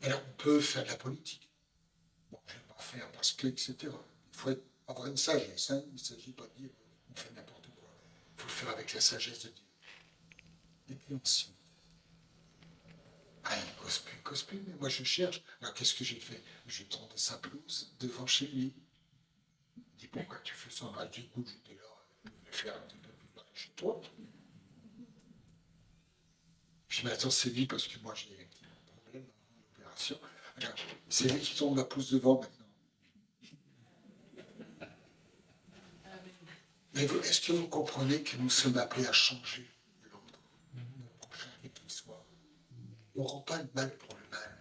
Alors, on peut faire de la politique. Bon, je ne vais pas faire parce que, etc. Il faut avoir une sagesse. Hein. Il ne s'agit pas de dire on fait n'importe quoi. Il faut le faire avec la sagesse de Dieu. Et puis ensuite, il cause plus, mais moi je cherche. Alors qu'est-ce que j'ai fait? Je tendais sa pelouse devant chez lui. Il dit pourquoi tu fais ça? Du coup, j'étais là, je vais faire un petit peu plus près chez toi. Puis maintenant, c'est lui parce que moi j'ai un petit problème dans l'opération. Alors, c'est lui qui tombe la pelouse devant maintenant. Mais est-ce que vous comprenez que nous sommes appelés à changer l'autre, le prochain, et qu'il soit? On ne rend pas le mal pour le mal.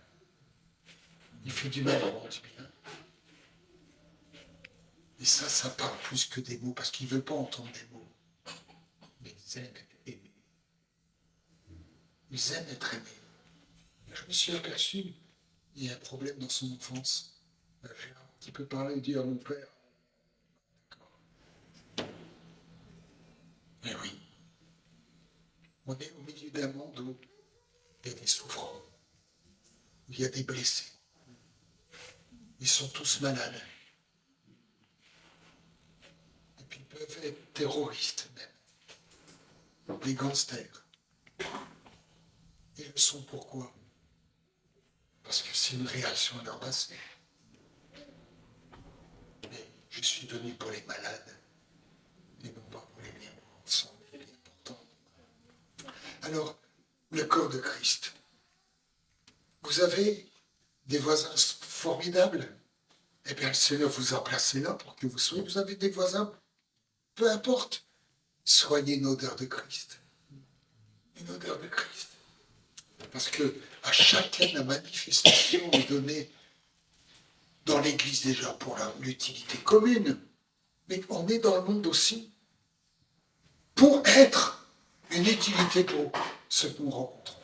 Il fait du mal, on rend du bien. Et ça parle plus que des mots, parce qu'ils ne veulent pas entendre des mots. Mais ils aiment être aimés. Ils aiment être aimés. Je me suis aperçu, il y a un problème dans son enfance. J'ai un petit peu parlé et dit à mon père, d'accord. Mais oui, on est au milieu d'un monde où il y a des souffrants, où il y a des blessés. Ils sont tous malades. Et puis ils peuvent être terroristes même, des gangsters. Et ils le sont pourquoi? Parce que c'est une réaction à leur passé. Mais je suis venu pour les malades et non pas pour les bien ensemble, les bien portants. Alors, le corps de Christ. Vous avez des voisins formidables. Eh bien, le Seigneur vous a placé là pour que vous soyez. Vous avez des voisins, peu importe. Soyez une odeur de Christ. Une odeur de Christ. Parce que à chacun, la manifestation est donnée dans l'Église déjà pour l'utilité commune. Mais on est dans le monde aussi pour être une utilité pour ceux que nous rencontrons.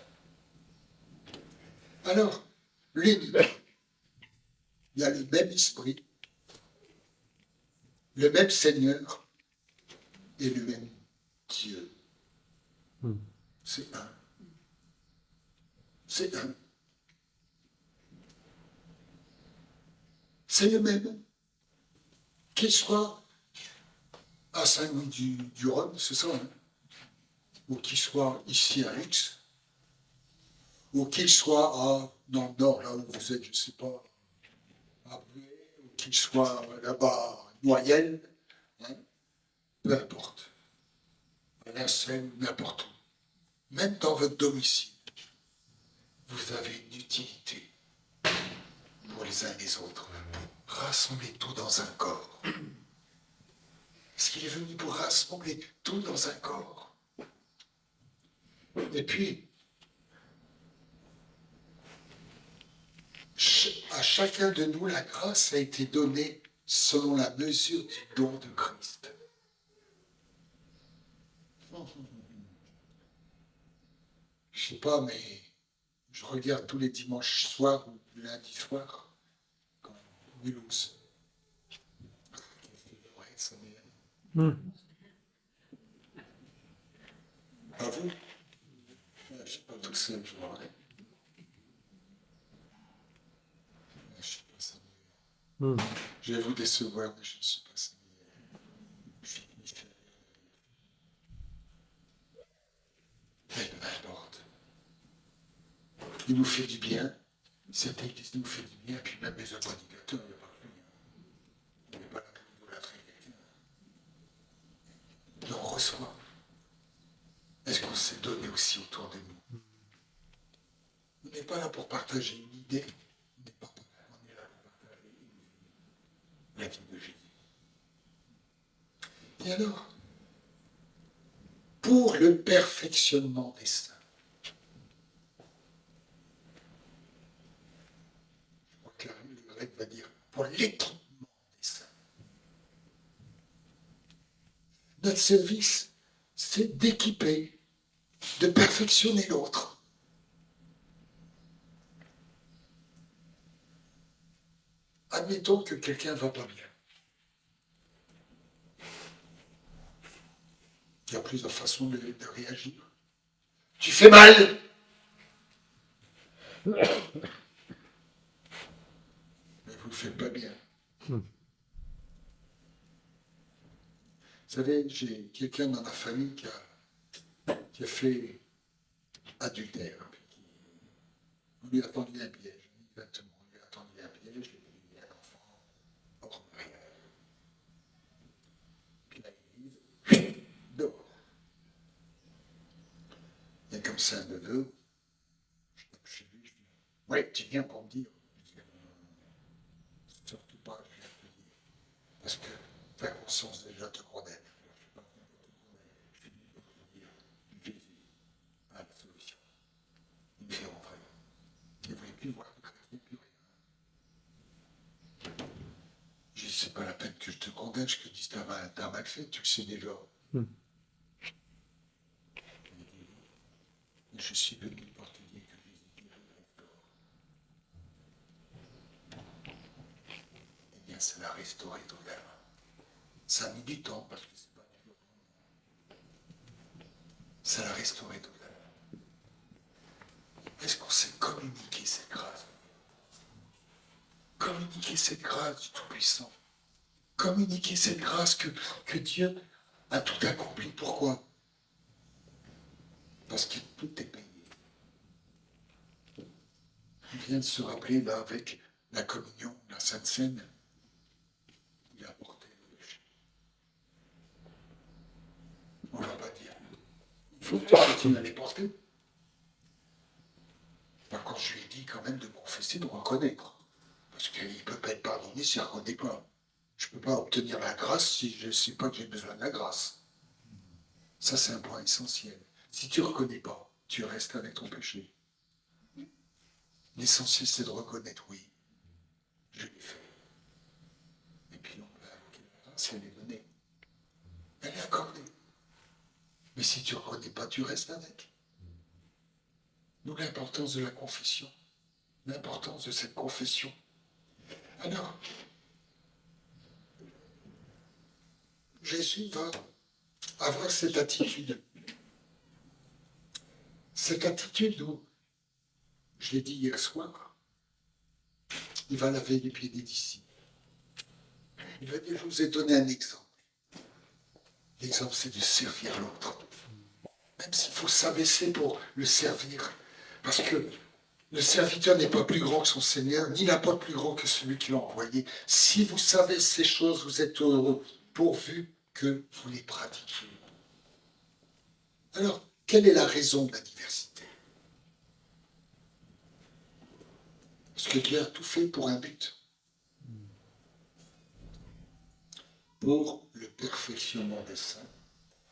Alors, l'unité. Il y a le même esprit, le même Seigneur et le même Dieu. C'est un. C'est un. C'est le même. Qu'il soit à Saint-Louis du Rhône, c'est ça, hein? Ou qu'il soit ici à Aix, ou qu'il soit dans le nord, là où vous êtes, je ne sais pas, à Bruay, ou qu'il soit là-bas à Noyelles, hein? Peu importe. À Vincennes, n'importe où. Même dans votre domicile, vous avez une utilité pour les uns et les autres. Rassembler tout dans un corps. Parce qu'il est venu pour rassembler tout dans un corps. Et puis, à chacun de nous, la grâce a été donnée selon la mesure du don de Christ. Je ne sais pas, mais je regarde tous les dimanches soirs ou lundi soir, quand Mulhouse. À vous? Je ne suis pas tout seul, je vois. Je ne suis pas Samuel. Je vais vous décevoir, mais je ne suis pas Samuel. Il nous fait du bien. Cette Église nous fait du bien. Et puis même les autres prédicateurs, il n'y a pas que lui. Il n'est pas là pour idolâtrer quelqu'un. Mais on reçoit. Est-ce qu'on s'est donné aussi autour de nous? On n'est pas là pour partager une idée. On est là pour partager la vie de Jésus. Et alors, pour le perfectionnement des saints, je crois que le grec va dire pour l'équipement des saints. Notre service, c'est d'équiper, de perfectionner l'autre. Admettons que quelqu'un ne va pas bien. Il y a plusieurs façons de réagir. Tu fais mal. Mais vous ne le faites pas bien. Vous savez, j'ai quelqu'un dans ma famille qui a fait adultère. On lui a tendu un piège. Exactement. On lui a tendu un piège. Il a eu un enfant hors mariage. Puis la l'église, dehors. Il y a comme ça un neveu. Je tape chez lui, je dis ouais, tu viens pour me dire. Je dis surtout pas, je viens te dire. Parce que ta conscience déjà te condamne. Je ne suis pas venu pour te condamner. Je suis venu pour te dire Jésus a la solution. Il me fait rentrer. Il ne voulait plus voir de chrétien, plus rien. Je dis c'est pas la peine que je te condamne, je te dis t'as mal fait, tu le sais déjà. Je suis venu pour te dire que Jésus restaure. Eh bien, ça l'a restauré totalement. Ça a mis du temps parce que c'est pas du jour au lendemain. Ça l'a restauré totalement. Est-ce qu'on sait communiquer cette grâce? Communiquer cette grâce du Tout-Puissant. Communiquer cette grâce que Dieu a tout accompli. Pourquoi? Parce que tout est payé. On vient de se rappeler là avec la communion, la Sainte Seine. Il a porté le péché. On ne va pas dire. Il faut que tu l'aies porté. Par contre, je lui ai dit quand même de confesser, de reconnaître. Parce qu'il ne peut pas être pardonné s'il ne reconnaît pas. Je ne peux pas obtenir la grâce si je ne sais pas que j'ai besoin de la grâce. Ça, c'est un point essentiel. Si tu ne reconnais pas, tu restes avec ton péché. L'essentiel, c'est de reconnaître, oui, je l'ai fait. Et puis on peut invoquer la grâce, elle est donnée. Elle est accordée. Mais si tu ne reconnais pas, tu restes avec. D'où l'importance de la confession. L'importance de cette confession. Alors, Jésus va avoir cette attitude. Cette attitude où, je l'ai dit hier soir, il va laver les pieds des disciples. Il va dire, je vous ai donné un exemple. L'exemple, c'est de servir l'autre. Même s'il faut s'abaisser pour le servir. Parce que le serviteur n'est pas plus grand que son Seigneur, ni l'apôtre plus grand que celui qui l'a envoyé. Si vous savez ces choses, vous êtes heureux, pourvu que vous les pratiquiez. Alors, quelle est la raison de la diversité? Parce que Dieu a tout fait pour un but. Pour le perfectionnement des saints,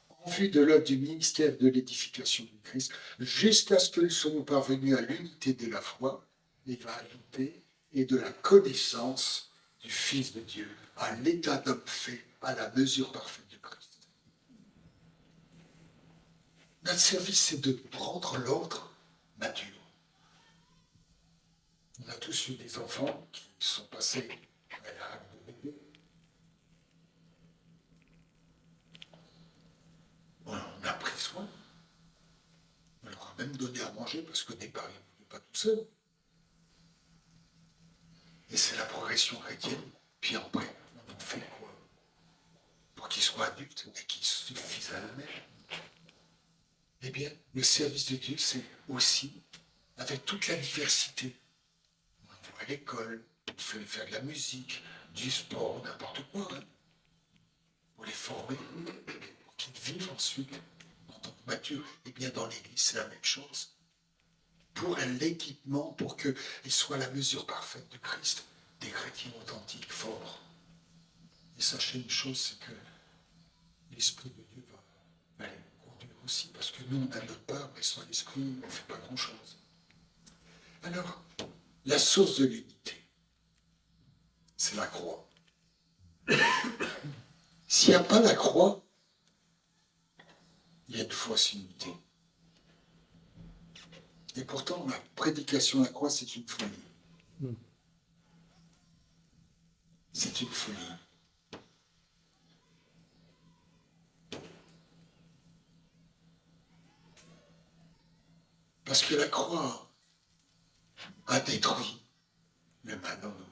en vue de l'œuvre du ministère de l'édification du Christ, jusqu'à ce que nous soyons parvenus à l'unité de la foi, il va ajouter, et de la connaissance du Fils de Dieu, à l'état d'homme fait, à la mesure parfaite de Christ. Notre service, c'est de rendre l'autre mature. On a tous eu des enfants qui sont passés à l'âge de bébé. On a pris soin. On leur a même donné à manger parce qu'au départ, ils ne pouvaient pas tout seuls. Et c'est la progression chrétienne. Puis après, on en fait quoi? Pour qu'ils soient adultes et qu'ils suffisent à eux-mêmes. Eh bien, le service de Dieu, c'est aussi avec toute la diversité. On va à l'école, on fait faire de la musique, du sport, n'importe quoi, hein, pour les former, pour qu'ils vivent ensuite en tant que matures. Et bien dans l'Église, c'est la même chose. Pour l'équipement, pour qu'ils soient la mesure parfaite de Christ, des chrétiens authentiques, forts. Et sachez une chose, c'est que l'Esprit de Dieu va les conduire aussi, parce que nous, on a notre part, mais sans l'Esprit, on ne fait pas grand-chose. Alors, la source de l'unité, c'est la croix. S'il n'y a pas la croix, il y a une fausse unité. Et pourtant, la prédication de la croix, c'est une folie. C'est une folie. Parce que la croix a détruit le mal en nous.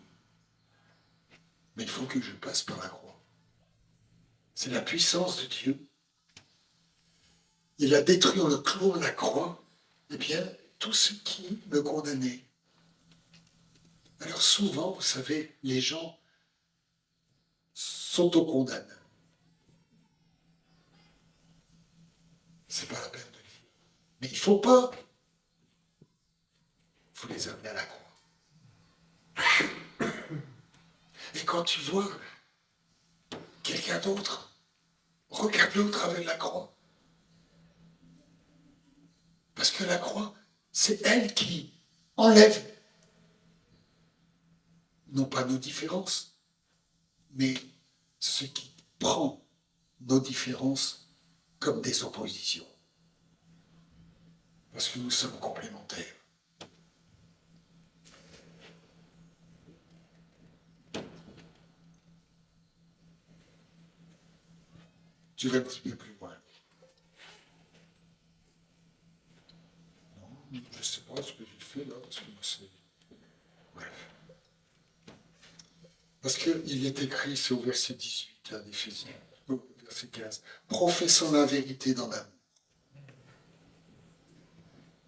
Mais il faut que je passe par la croix. C'est la puissance de Dieu. Il a détruit en le clouant à la croix, eh bien, tout ce qui me condamnait. Alors souvent, vous savez, les gens s'auto-condamnent. C'est pas la peine de dire. Mais il ne faut pas. Il faut les amener à la croix. Et quand tu vois quelqu'un d'autre, regarde-le au travers de la croix. Parce que la croix, c'est elle qui enlève, non pas nos différences, mais ce qui prend nos différences comme des oppositions. Parce que nous sommes complémentaires. Tu vas un petit peu plus loin. Non, je ne sais pas ce que j'ai fait là, parce que c'est... Bref. Parce qu'il est écrit, c'est au verset 18 d'Éphésiens, au verset 15, professant la vérité dans l'amour.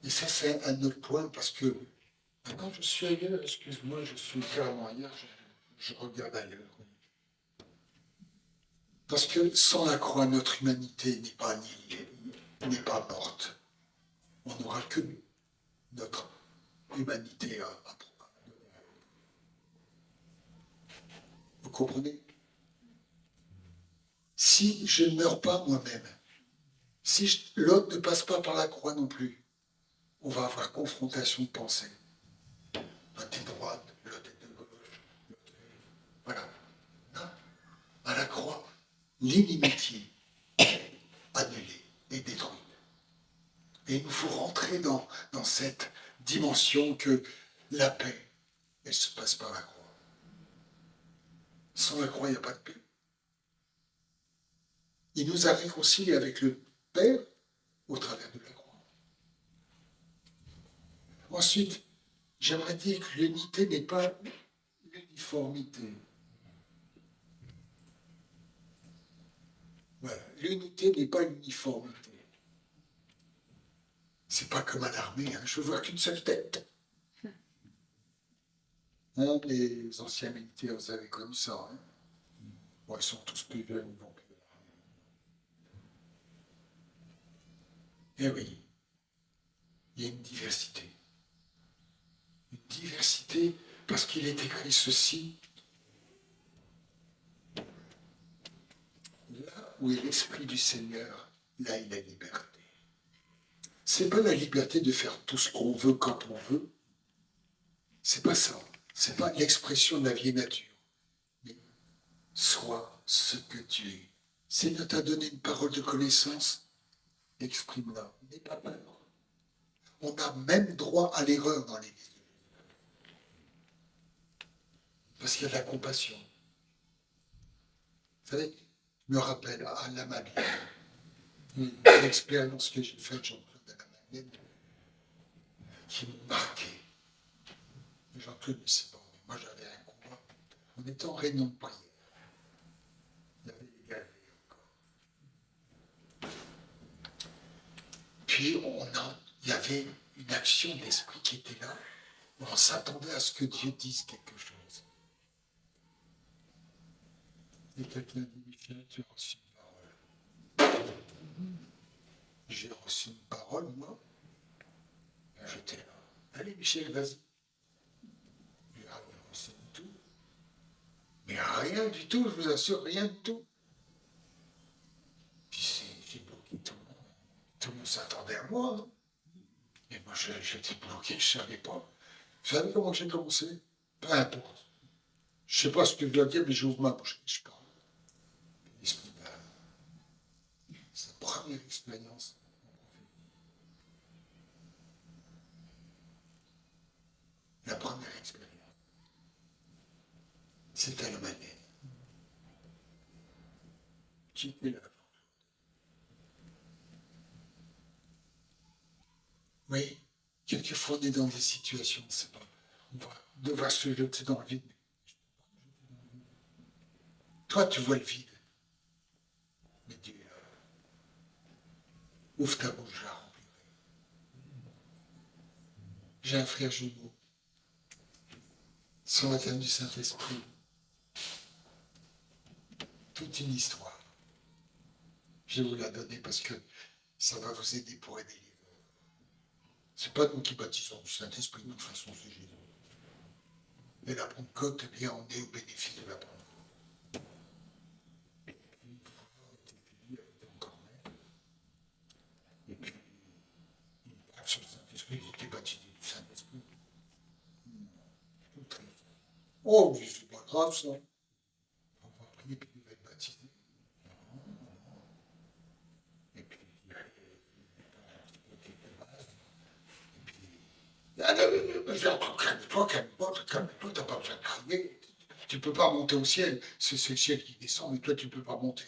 Et ça, c'est un autre point, parce que quand je suis ailleurs, excuse-moi, je suis carrément ailleurs, je regarde ailleurs. Parce que sans la croix, notre humanité n'est pas annihilée, n'est pas morte. On n'aura que notre humanité à vous comprenez? Si je ne meurs pas moi-même, si l'autre ne passe pas par la croix non plus, on va avoir confrontation de pensée. L'autre est droite, l'autre est de gauche, voilà. Non, à la croix, l'inimitié annulée et détruite. Et il nous faut rentrer dans cette dimension que la paix, elle se passe par la croix. Sans la croix, il n'y a pas de paix. Il nous a réconciliés avec le Père au travers de la croix. Ensuite, j'aimerais dire que l'unité n'est pas l'uniformité. Voilà. L'unité n'est pas l'uniformité. C'est pas comme à l'armée, hein. Je veux voir qu'une seule tête. Hein, les anciens militaires, vous avez connu ça. Hein. Bon, ils sont tous plus jeunes, ils vont plus de l'armée. Eh oui, il y a une diversité. Une diversité parce qu'il est écrit ceci. Là où est l'Esprit du Seigneur, là il y a la liberté. C'est pas la liberté de faire tout ce qu'on veut quand on veut. C'est pas ça. C'est pas l'expression de la vieille nature. Mais sois ce que tu es. Seigneur t'a donné une parole de connaissance, exprime-la. N'aie pas peur. On a même droit à l'erreur dans l'Église. Parce qu'il y a de la compassion. Vous savez, je me rappelle à la Madeleine, une expérience que j'ai faite, Jean-Claude, à la Madeleine, qui m'a marqué. Jean-Claude ne sait pas, mais moi j'avais un combat. On était en réunion de prière. Il y avait des galets encore. Puis il y avait une action d'esprit qui était là. On s'attendait à ce que Dieu dise quelque chose. Et quelqu'un dit, Michel, tu as reçu une parole. J'ai reçu une parole, moi. J'étais là. Allez, Michel, vas-y. J'ai rien reçu du tout. Mais rien du tout, je vous assure, rien du tout. Puis j'ai bloqué tout le monde. Tout le monde s'attendait à moi. Hein. Et moi, j'étais bloqué, je ne savais pas. Vous savez comment j'ai commencé? Peu importe. Je ne sais pas ce que je dois dire, mais j'ouvre ma bouche et je parle. L'esprit parle. C'est la première expérience. La première expérience. C'était la manette. Qui était là? Oui, quelquefois on est dans des situations, c'est pas. On va devoir se jeter dans le vide. Toi, tu vois le vide. Mais Dieu, ouvre ta bouche, je la remplirai. J'ai un frère jumeau. Sur la thème du Saint-Esprit. Toute une histoire. Je vais vous la donner parce que ça va vous aider pour aider les autres. C'est pas nous qui baptisons du Saint-Esprit, de toute façon, c'est Jésus. Mais la Pentecôte, eh bien, on est au bénéfice de la Pentecôte. Et puis, il parle sur le Saint-Esprit, il était baptisé du Saint-Esprit. Tout triste. Oh, mais c'est pas grave, ça. On va prier, puis il va être baptisé. Et puis, il y a quelques bases. Et puis, calme-toi, t'as pas besoin de crier. Tu peux pas monter au ciel. C'est le ciel qui descend, mais toi, tu peux pas monter.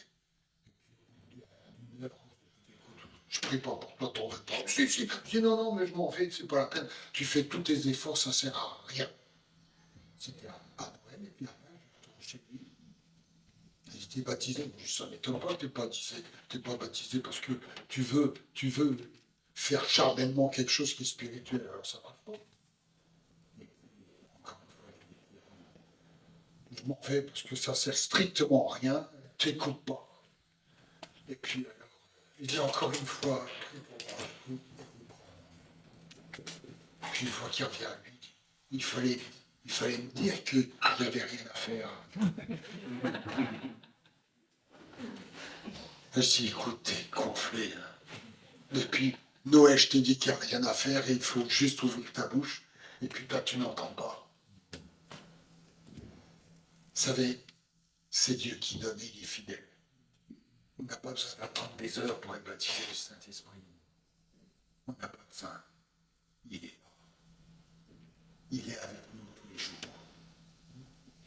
Je prie pas pour toi, t'en veux pas. Si, si. Je dis non, non, mais je m'en vais, c'est pas la peine. Tu fais tous tes efforts, ça sert à rien. C'était à Noël, et puis après, je retourne chez lui. J'étais baptisé, ça m'étonne pas que t'es pas baptisé parce que tu veux faire charnellement quelque chose qui est spirituel, alors ça marche pas. Je m'en vais parce que ça sert strictement à rien, t'écoutes pas. Et puis alors, il dit encore une fois, puis une fois qu'il revient à lui, il fallait me dire que j'avais rien à faire. Je dis, écoute, t'es gonflé. Hein. Depuis Noël, je t'ai dit qu'il n'y a rien à faire et il faut juste ouvrir ta bouche. Et puis toi, tu n'entends pas. Vous savez, c'est Dieu qui donne et il est fidèle. On n'a pas besoin d'attendre des heures pour être baptisé du Saint-Esprit. On n'a pas besoin. Il est là. Il est avec nous tous les jours.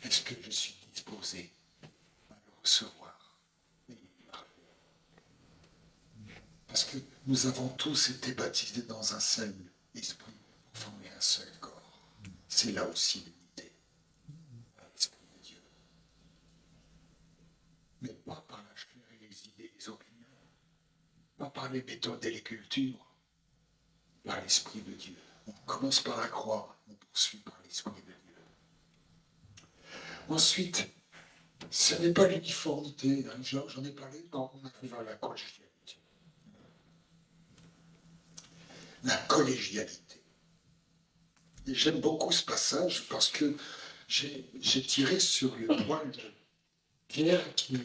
Est-ce que je suis disposé à le recevoir? Parce que nous avons tous été baptisés dans un seul esprit pour former un seul corps. C'est là aussi l'unité. L'esprit de Dieu. Mais pas par la chair et les idées, les opinions. Pas par les méthodes et les cultures. Par l'esprit de Dieu. On commence par la croix, on poursuit par l'esprit de Dieu. Ensuite, ce n'est pas l'uniformité. Hein, j'en ai parlé quand on arrive à la collégialité. La collégialité. Et j'aime beaucoup ce passage parce que j'ai tiré sur le poil de Pierre qui,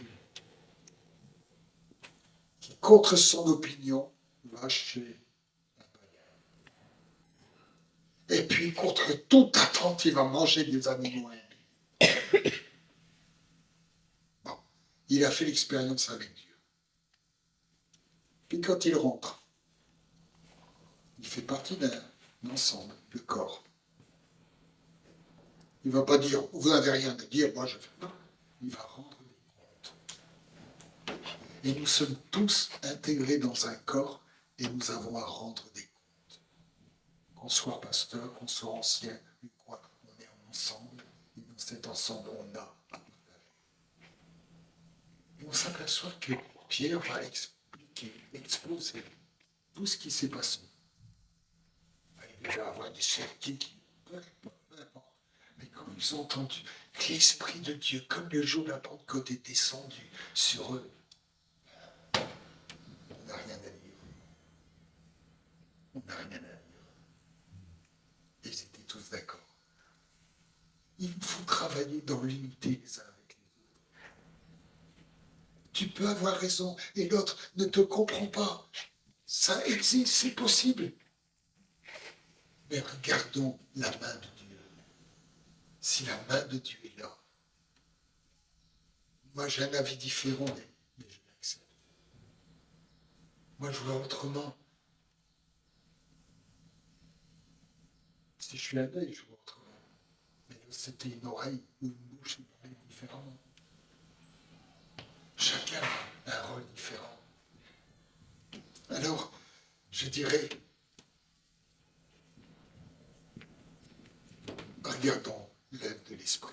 contre son opinion, va chez un païen. Et puis, contre toute attente, il va manger des animaux impies. Bon, il a fait l'expérience avec Dieu. Puis quand il rentre, il fait partie d'un ensemble, le corps. Il ne va pas dire, vous n'avez rien à dire, moi je fais pas. Il va rendre des comptes. Et nous sommes tous intégrés dans un corps et nous avons à rendre des comptes. Qu'on soit pasteur, qu'on soit ancien, quoi, on est ensemble et dans cet ensemble on a à partager. Et on s'aperçoit que Pierre va exposer tout ce qui s'est passé. il va y avoir des sceptiques qui mais quand ils ont entendu que l'Esprit de Dieu, comme le jour de la Pentecôte, est descendu sur eux, on n'a rien à dire. On n'a rien à dire. Ils étaient tous d'accord. Il faut travailler dans l'unité les uns avec les autres. Tu peux avoir raison et l'autre ne te comprend pas. Ça existe, c'est possible. Mais regardons la main de Dieu. Si la main de Dieu est là, moi j'ai un avis différent, mais je l'accepte. Moi je vois autrement. Si je suis un œil, je vois autrement. Mais là, c'était une oreille ou une bouche qui parlait différemment. Chacun a un rôle différent. Alors, je dirais, regardons l'œuvre de l'esprit.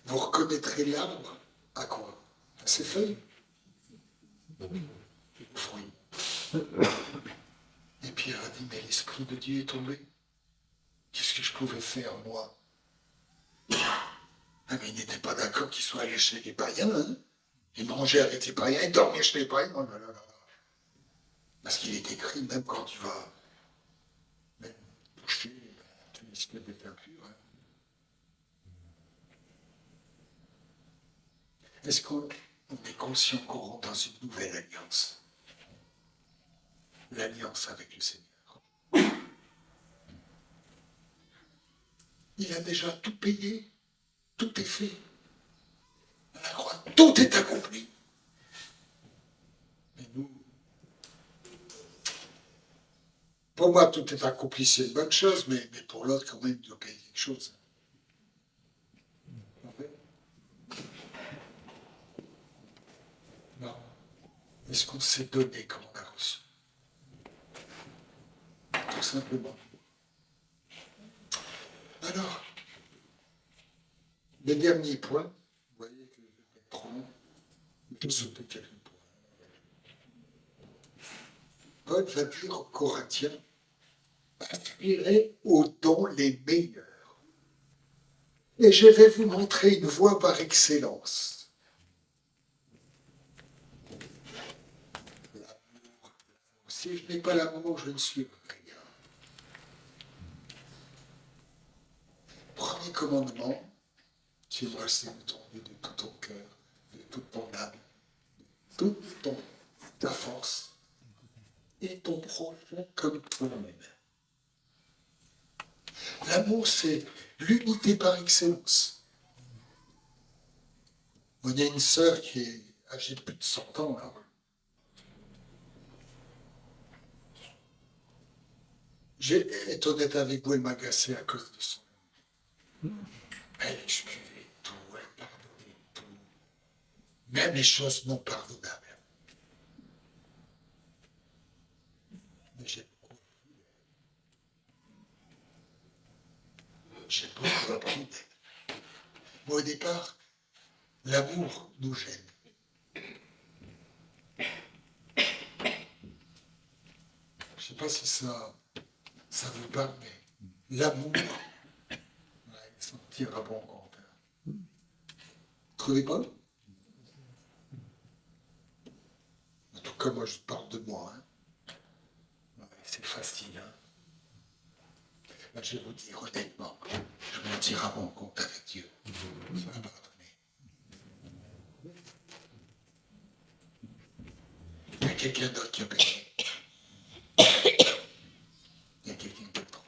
Vous reconnaîtrez l'arbre à quoi? À ses feuilles, aux fruits. Et Pierre a dit, mais l'Esprit de Dieu est tombé. Qu'est-ce que je pouvais faire, moi? Ah, mais il n'était pas d'accord qu'il soit allé chez les païens. Hein? Il mangeait avec les païens, il dormait chez les païens. Oh là là là. Parce qu'il est écrit, même quand tu vas même toucher, tu risques d'être impur. Hein? Est-ce qu'on est conscient qu'on rentre dans une nouvelle alliance? L'alliance avec le Seigneur. Il a déjà tout payé, tout est fait. À la croix, tout est accompli. Mais nous, pour moi, tout est accompli, c'est une bonne chose, mais pour l'autre, quand même, il doit payer quelque chose. Non. Est-ce qu'on s'est donné comme on a reçu? Tout simplement. Alors, le dernier point, vous voyez que je vais trop long, je vais sauter quelques points. Paul va dire aux Corinthiens, aspirez aux dons les meilleurs. Et je vais vous montrer une voie par excellence. L'amour. Si je n'ai pas l'amour, je ne suis rien. Premier commandement, tu aimeras le Seigneur ton Dieu de tout ton cœur, de toute ton âme, de toute ta force, et ton prochain comme toi-même. L'amour, c'est l'unité par excellence. Il y a une sœur qui est âgée de plus de 100 ans, là. J'ai été honnête avec vous, elle m'a agacé à cause de son amour. Elle excusait tout, elle pardonnait tout. Même les choses non pardonnables. Mais j'ai beaucoup appris d'elle. Moi, au départ, l'amour nous gêne. Je ne sais pas si ça vous parle, mais l'amour, s'en tire à bon compte. Vous ne trouvez pas? En tout cas, moi, je parle de moi. Hein. Ouais, c'est facile. Hein. Là, je vais vous dire honnêtement, je m'en tire à bon compte avec Dieu. Ça va pardonner. Il y a quelqu'un d'autre qui a péché. Il y a quelqu'un d'autre.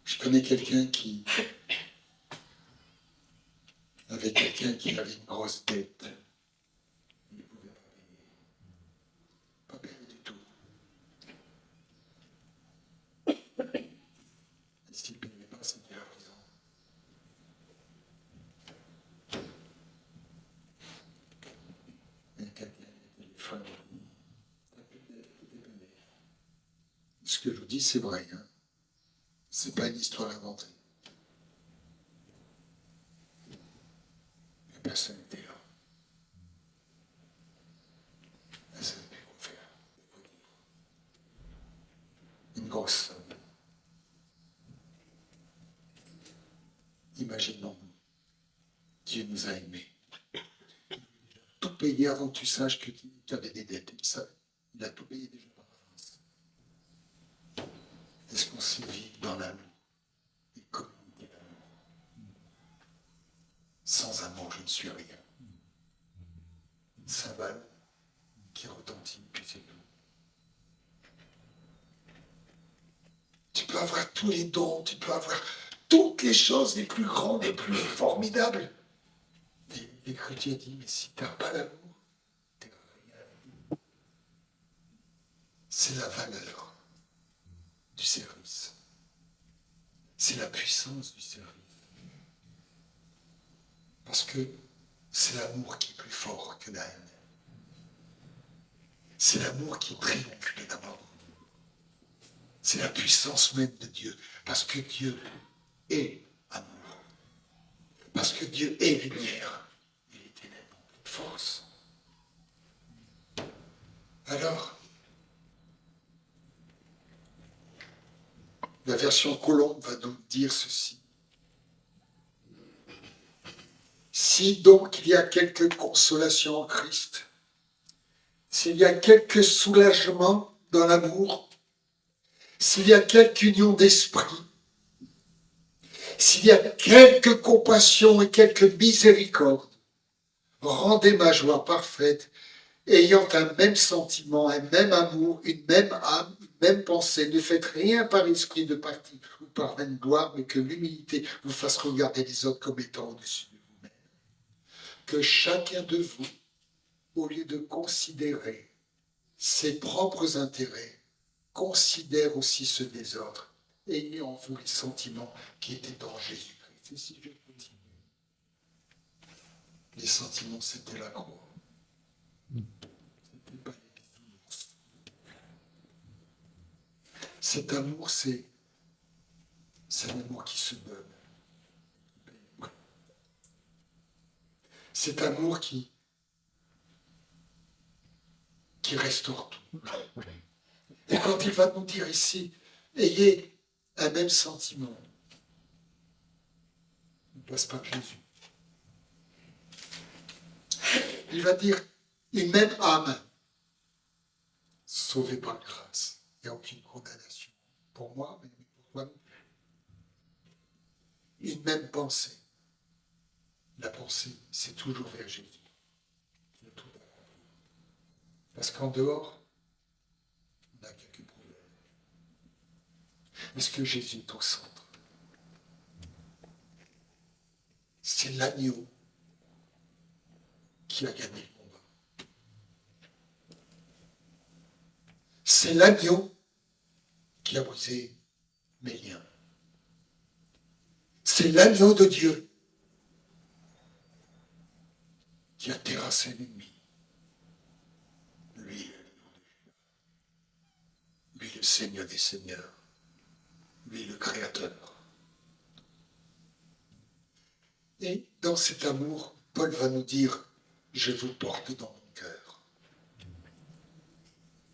Je connais quelqu'un qui avait quelqu'un qui avait une grosse dette. Il ne pouvait pas payer. Pas payer du tout. Et s'il ne payait pas, c'était la prison. Il y a quelqu'un qui téléphone. Ce que je vous dis, c'est vrai. Hein. Ce n'est pas une histoire inventée. La personne était là. Elle savait plus quoi faire. sommes. Imaginons, Dieu nous a aimés. Tout payé avant que tu saches que tu avais des dettes. Il a tout payé déjà par avance. Est-ce qu'on sait vivre dans l'amour et communiquer l'amour? Sans amour, je ne suis rien. Une cymbale qui retentit, puis c'est tout. Tu peux avoir tous les dons, tu peux avoir toutes les choses les plus grandes, les plus formidables. Et Dieu dit, mais si tu n'as pas l'amour, tu n'as rien. C'est la valeur du service. C'est la puissance du service. Parce que c'est l'amour qui est plus fort que la haine. C'est l'amour qui triomphe de la mort. C'est la puissance même de Dieu. Parce que Dieu est amour. Parce que Dieu est lumière. Il est ténèbres en toute force. Alors, la version Colombe va donc dire ceci. Si donc il y a quelque consolation en Christ, s'il y a quelque soulagement dans l'amour, s'il y a quelque union d'esprit, s'il y a quelque compassion et quelque miséricorde, rendez ma joie parfaite, ayant un même sentiment, un même amour, une même âme, une même pensée. Ne faites rien par esprit de parti ou par vaine gloire, mais que l'humilité vous fasse regarder les autres comme étant au-dessus de vous-même. Que chacun de vous, au lieu de considérer ses propres intérêts, considère aussi ceux des autres. Ayez en vous les sentiments qui étaient en Jésus-Christ. Et si je continue, les sentiments, c'était la croix. C'était pas les bisounours. Cet amour, c'est un amour qui se donne. Cet amour qui restaure tout. Et quand il va nous dire ici, ayez un même sentiment, on passe par Jésus. Il va dire une même âme, sauvée par grâce. Il n'y a aucune condamnation pour moi, mais pour toi non plus. Une même pensée. La pensée, c'est toujours vers Jésus. Parce qu'en dehors, on a quelques problèmes. Est-ce que Jésus est au centre? C'est l'agneau qui a gagné le combat. C'est l'agneau qui a brisé mes liens. C'est l'agneau de Dieu qui a terrassé l'ennemi. Lui, le Seigneur des Seigneurs. Lui, le Créateur. Et dans cet amour, Paul va nous dire, je vous porte dans mon cœur.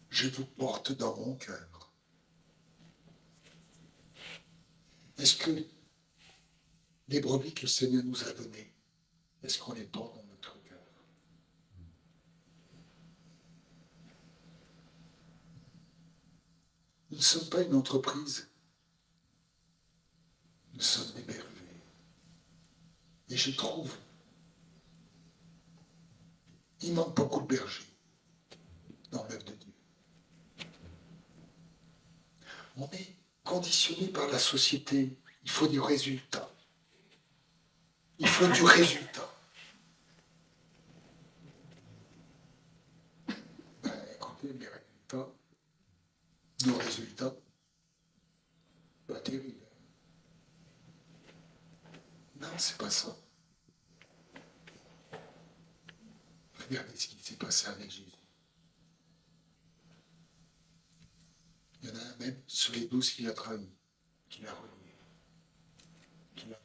Je vous porte dans mon cœur. Est-ce que les brebis que le Seigneur nous a données, est-ce qu'on les porte dans notre cœur? Nous ne sommes pas une entreprise. Nous sommes des bergers. Et je trouve, il manque beaucoup de bergers dans l'œuvre de Dieu. On est conditionné par la société. Il faut du résultat. Il faut du résultat. Écoutez, nos résultats, pas terrible. Non, c'est pas ça. Regardez ce qui s'est passé avec Jésus. Il y en a un même sur les 12 qu'il a trahi, qu'il a renié, qu'il a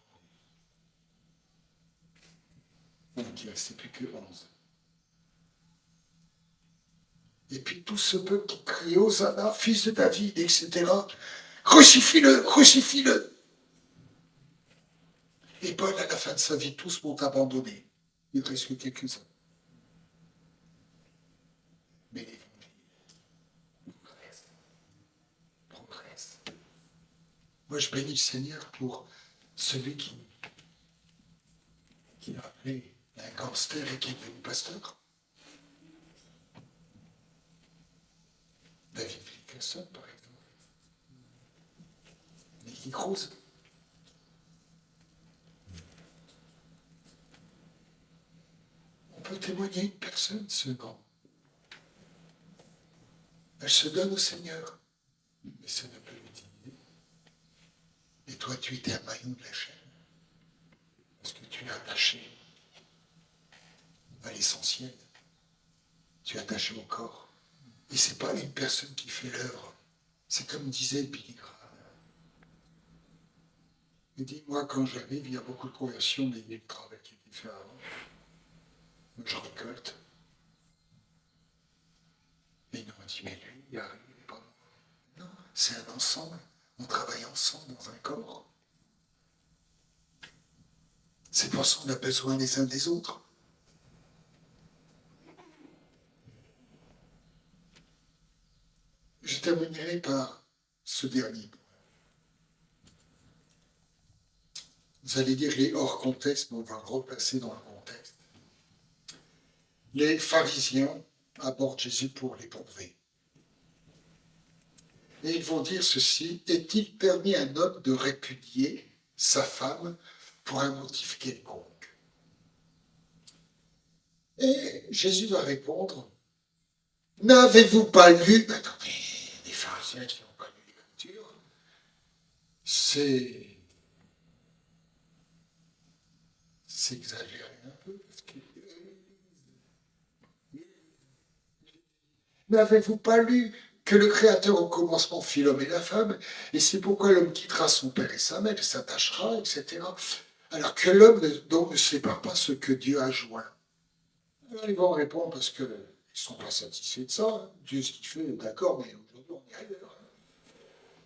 donc il ne restait plus que 11. Et puis tout ce peuple qui crie Hosanna, fils de David, etc. Crucifie-le, crucifie-le. Et Paul, à la fin de sa vie, tous m'ont abandonné. Il ne reste que quelques-uns. Mais l'évangile progresse. Moi, je bénis le Seigneur pour celui qui a appelé un gangster et qui est devenu pasteur. David Wilkerson, par exemple. Nicky Cruz. On peut témoigner à une personne seulement. Elle se donne au Seigneur, mais ça ne peut l'utiliser. Et toi, tu étais un maillon de la chaîne, parce que tu es attaché à l'essentiel. Tu es attaché au corps. Et ce n'est pas une personne qui fait l'œuvre. C'est comme disait Billy Graham. Il dit, moi, quand j'arrive, il y a beaucoup de conversions, mais il y a le travail qui a été fait avant. Moi, je récolte. Et nous, on dit, mais lui, il arrive, il n'est pas mort. Non, c'est un ensemble. On travaille ensemble dans un corps. C'est pour ça qu'on a besoin les uns des autres. Je terminerai par ce dernier point. Vous allez dire les hors contexte, mais on va le replacer dans le contexte. Les pharisiens abordent Jésus pour l'éprouver. Et ils vont dire ceci, est-il permis à un homme de répudier sa femme pour un motif quelconque? Et Jésus va répondre, n'avez-vous pas lu, attendez, les pharisiens qui n'ont pas lu l'écriture, c'est exagéré un peu, parce que n'avez-vous pas lu que le Créateur au commencement fit l'homme et la femme, et c'est pourquoi l'homme quittera son père et sa mère, et s'attachera, etc. Alors que l'homme donc ne sépare pas ce que Dieu a joint. Alors ils vont répondre parce qu'ils ne sont pas satisfaits de ça. Dieu ce qu'il fait, d'accord, mais aujourd'hui on est ailleurs.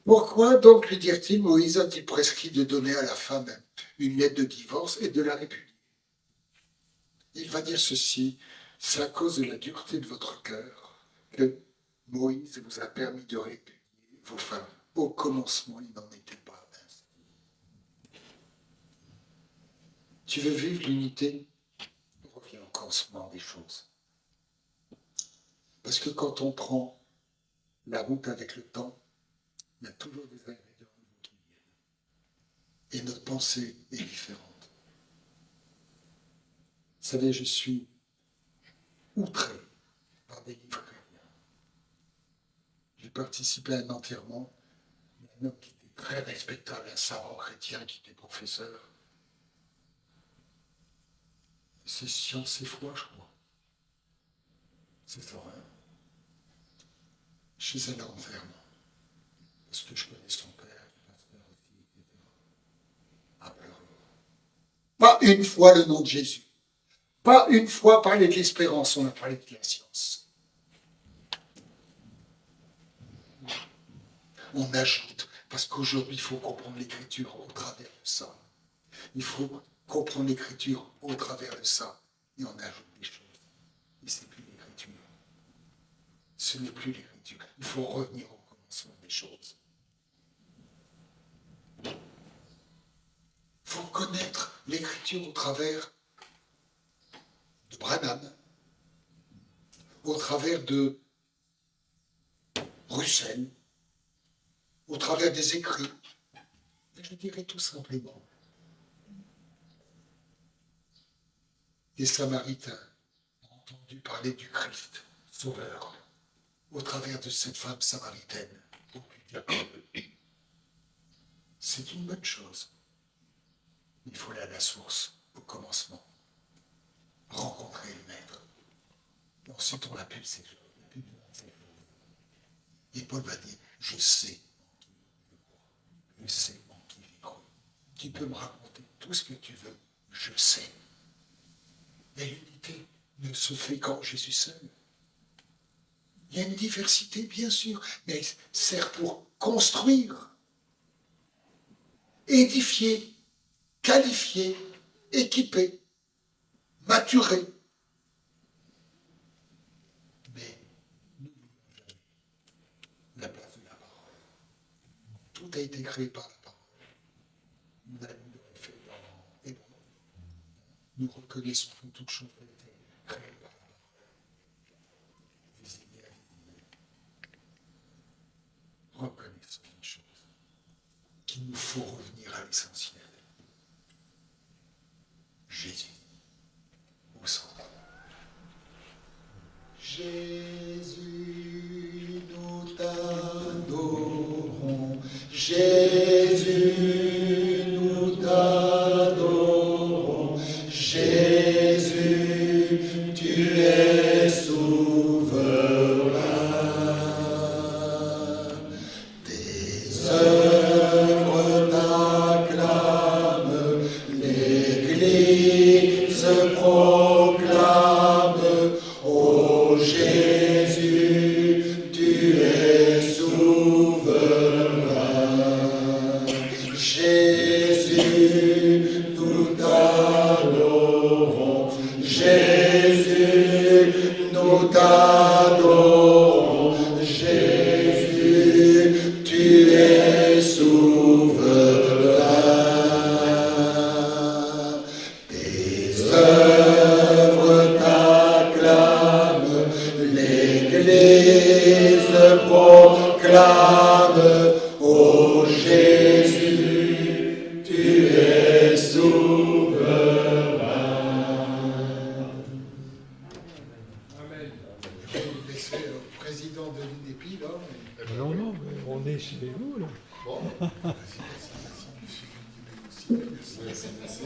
Pourquoi donc, lui dirent-ils, Moïse a-t-il prescrit de donner à la femme une lettre de divorce et de la répudier? Il va dire ceci, c'est à cause de la dureté de votre cœur que Moïse vous a permis de répudier vos femmes. Au commencement, il n'en était pas ainsi. Tu veux vivre l'unité? Reviens au commencement des choses. Parce que quand on prend la route avec le temps, il y a toujours des ingrédients nouveaux qui viennent. Et notre pensée est différente. Vous savez, je suis outré par des livres chrétiens. J'ai participé à un enterrement d'un homme qui était très respectable, un savant chrétien qui était professeur. C'est science et foi, je crois. C'est ça, hein. Je suis allé en enterrement. Parce que je connais son père, le pasteur aussi, etc. À pleurer. Pas une fois le nom de Jésus. Pas une fois parler de l'espérance, on a parlé de la science. On ajoute, parce qu'aujourd'hui, il faut comprendre l'écriture au travers de ça. Il faut comprendre l'écriture au travers de ça. Et on ajoute des choses. Et c'est plus l'écriture. Ce n'est plus l'écriture. Il faut revenir au commencement des choses. Il faut connaître l'écriture au travers de Branham, au travers de Russell, au travers des écrits. Et je dirais tout simplement, les Samaritains ont entendu parler du Christ, Sauveur, au travers de cette femme samaritaine, au but Jacob. C'est une bonne chose. Il faut aller à la source, au commencement. Rencontrer le Maître. Et ensuite, on l'appelle ces choses. Et Paul va dire, je sais en qui je crois. Je sais en qui j'y crois. Tu peux me raconter tout ce que tu veux. Je sais. Mais l'unité ne se fait qu'en Jésus seul. Il y a une diversité, bien sûr, mais elle sert pour construire, édifier, qualifier, équiper, maturer. Mais n'oublions jamais la place de la parole. Tout a été créé par la parole. Nous l'avons fait dans Hébreu. Nous reconnaissons que toute chose a été créée par la parole. Visible et invisible. Reconnaissons une chose, qu'il nous faut revenir à l'essentiel. Jésus au centre. Jésus, nous t'adorons. Jésus, nous t'adorons. Jésus, tu es souverain. Tes œuvres t'acclament, l'Église proclame. Ô Jésus, tu es souverain. Jésus, nous t'adorons. Jésus, nous t'adorons. Jésus, tu es souverain. Tes œuvres t'acclament, l'Église proclame. Ô Jésus, tu es souverain. Amen. Je vais laisser le président de l'UNEPI là. Non, non, mais on est chez vous là. Bon, vas-y, merci.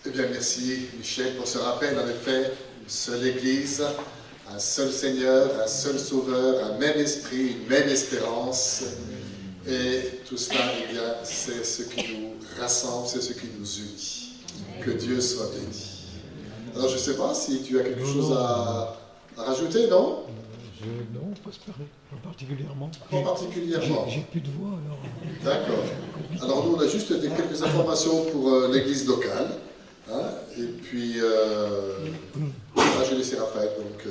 Eh bien, merci Michel pour ce rappel. En effet, une seule Église, un seul Seigneur, un seul Sauveur, un même esprit, une même espérance. Et tout cela, eh bien, c'est ce qui nous rassemble, c'est ce qui nous unit. Que Dieu soit béni. Alors, je ne sais pas si tu as quelque chose à rajouter, non? Non, pas particulièrement. Pas particulièrement. J'ai plus de voix alors. D'accord. Alors, nous, on a juste quelques informations pour l'église locale. Hein, et puis, là, je vais laisser Raphaël donc,